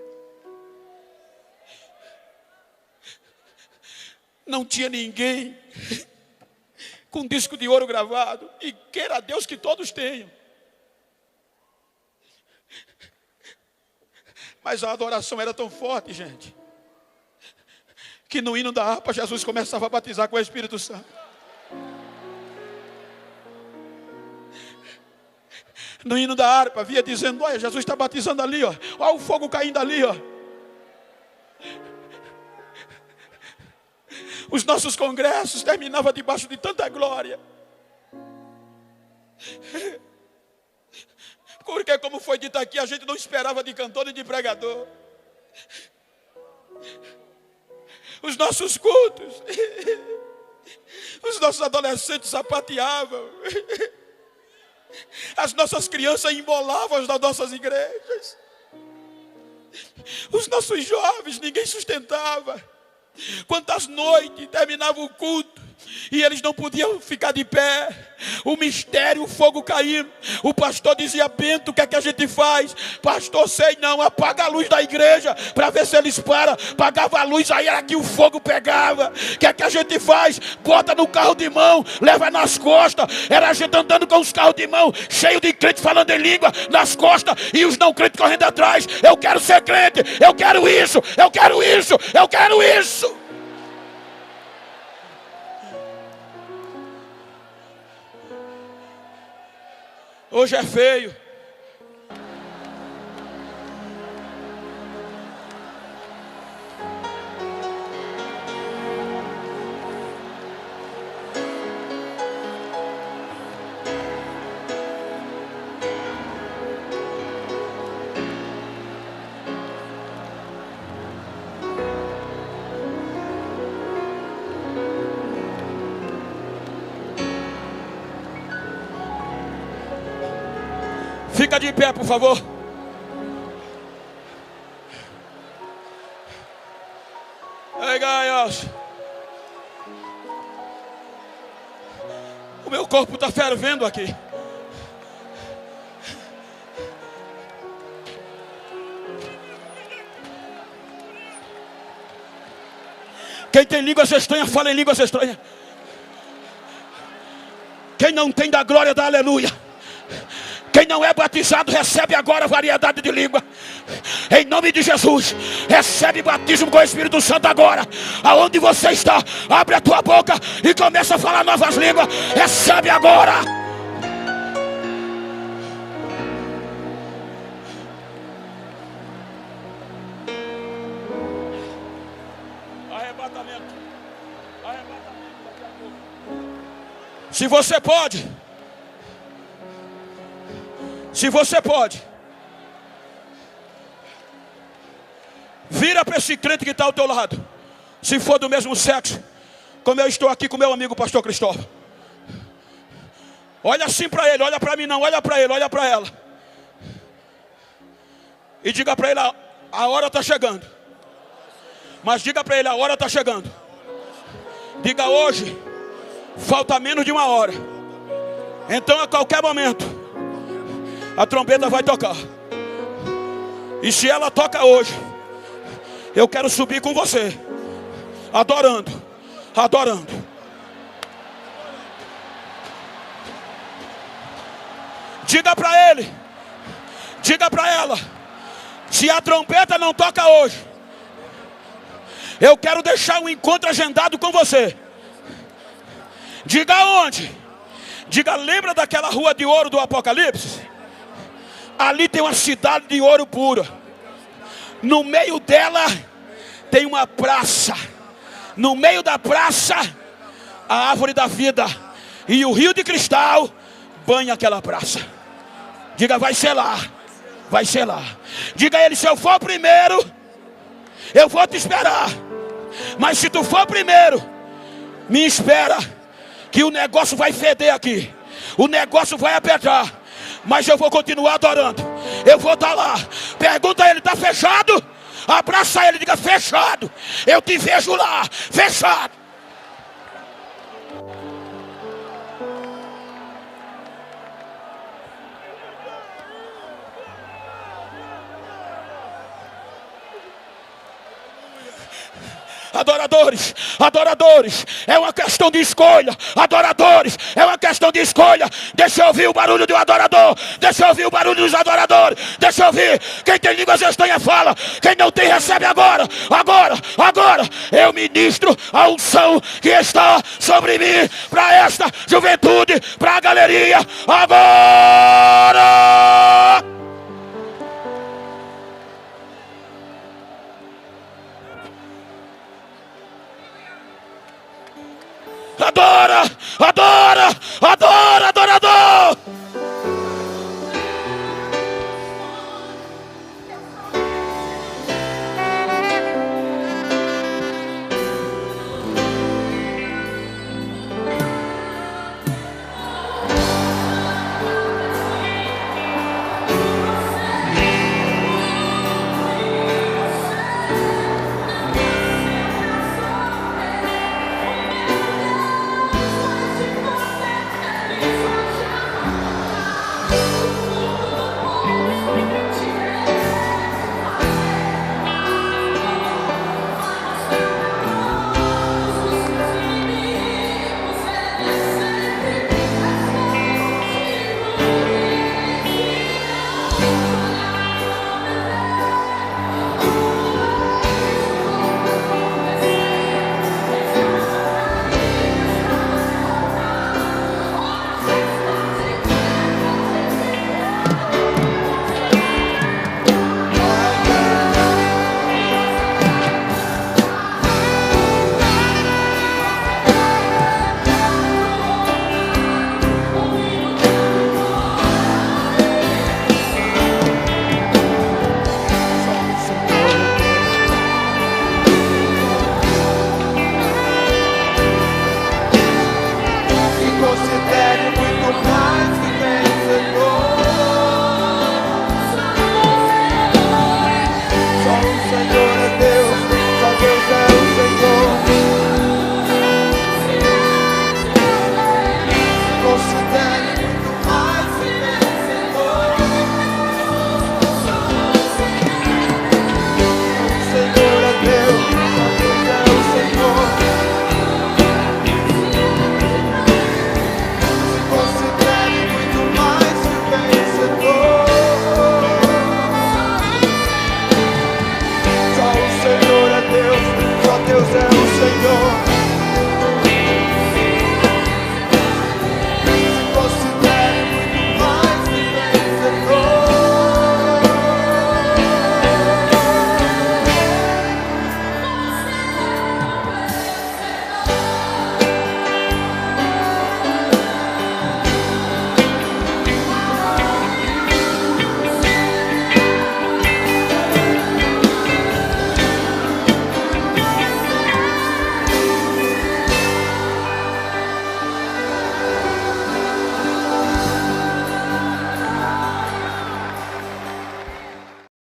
Não tinha ninguém com disco de ouro gravado. E queira Deus que todos tenham. Mas a adoração era tão forte, gente, que no hino da harpa Jesus começava a batizar com o Espírito Santo. No hino da harpa via dizendo: olha, Jesus está batizando ali, ó. Olha o fogo caindo ali, ó. Os nossos congressos terminavam debaixo de tanta glória. Porque, como foi dito aqui, a gente não esperava de cantor nem de pregador. Os nossos cultos, os nossos adolescentes sapateavam, as nossas crianças embolavam nas nossas igrejas, os nossos jovens ninguém sustentava. Quantas noites terminava o culto e eles não podiam ficar de pé, o mistério, o fogo caindo. O pastor dizia: Bento, o que é que a gente faz? Pastor, sei não, apaga a luz da igreja para ver se eles param. Apagava a luz, aí era que o fogo pegava. O que é que a gente faz? Bota no carro de mão, leva nas costas. Era a gente andando com os carros de mão, cheio de crente falando em língua nas costas, e os não crentes correndo atrás. Eu quero ser crente, eu quero isso, eu quero isso, eu quero isso. Hoje é feio. Fica de pé, por favor. Ei, Gaios. O meu corpo está fervendo aqui. Quem tem línguas estranhas, fala em línguas estranhas. Quem não tem, da glória, dá aleluia. Quem não é batizado, recebe agora variedade de língua. Em nome de Jesus, recebe batismo com o Espírito Santo agora. Aonde você está, abre a tua boca e começa a falar novas línguas. Recebe agora. Arrebatamento. Arrebatamento daqui a pouco. Se você pode. Se você pode, vira para esse crente que está ao teu lado. Se for do mesmo sexo, como eu estou aqui com meu amigo pastor Cristóvão. Olha assim para ele, olha para mim não, olha para ele, olha para ela. E diga para ele: a hora está chegando. Mas diga para ele: a hora está chegando. Diga: hoje, falta menos de uma hora. Então a qualquer momento a trombeta vai tocar. E se ela toca hoje, eu quero subir com você, adorando, adorando. Diga para ele, diga para ela: se a trombeta não toca hoje, eu quero deixar um encontro agendado com você. Diga onde? Diga: lembra daquela rua de ouro do Apocalipse? Ali tem uma cidade de ouro puro. No meio dela tem uma praça. No meio da praça, a árvore da vida. E o rio de cristal banha aquela praça. Diga: vai ser lá. Vai ser lá. Diga a ele: se eu for primeiro, eu vou te esperar. Mas se tu for primeiro, me espera, que o negócio vai feder aqui. O negócio vai apertar. Mas eu vou continuar adorando. Eu vou estar lá. Pergunta a ele: está fechado? Abraça ele e diga: fechado. Eu te vejo lá. Fechado. Adoradores, adoradores, é uma questão de escolha. Adoradores, é uma questão de escolha. Deixa eu ouvir o barulho do adorador. Deixa eu ouvir o barulho dos adoradores. Deixa eu ouvir. Quem tem línguas estranhas fala. Quem não tem, recebe agora. agora eu ministro a unção que está sobre mim para esta juventude, para a galeria, agora. Adora, adorador. Deus é o Senhor.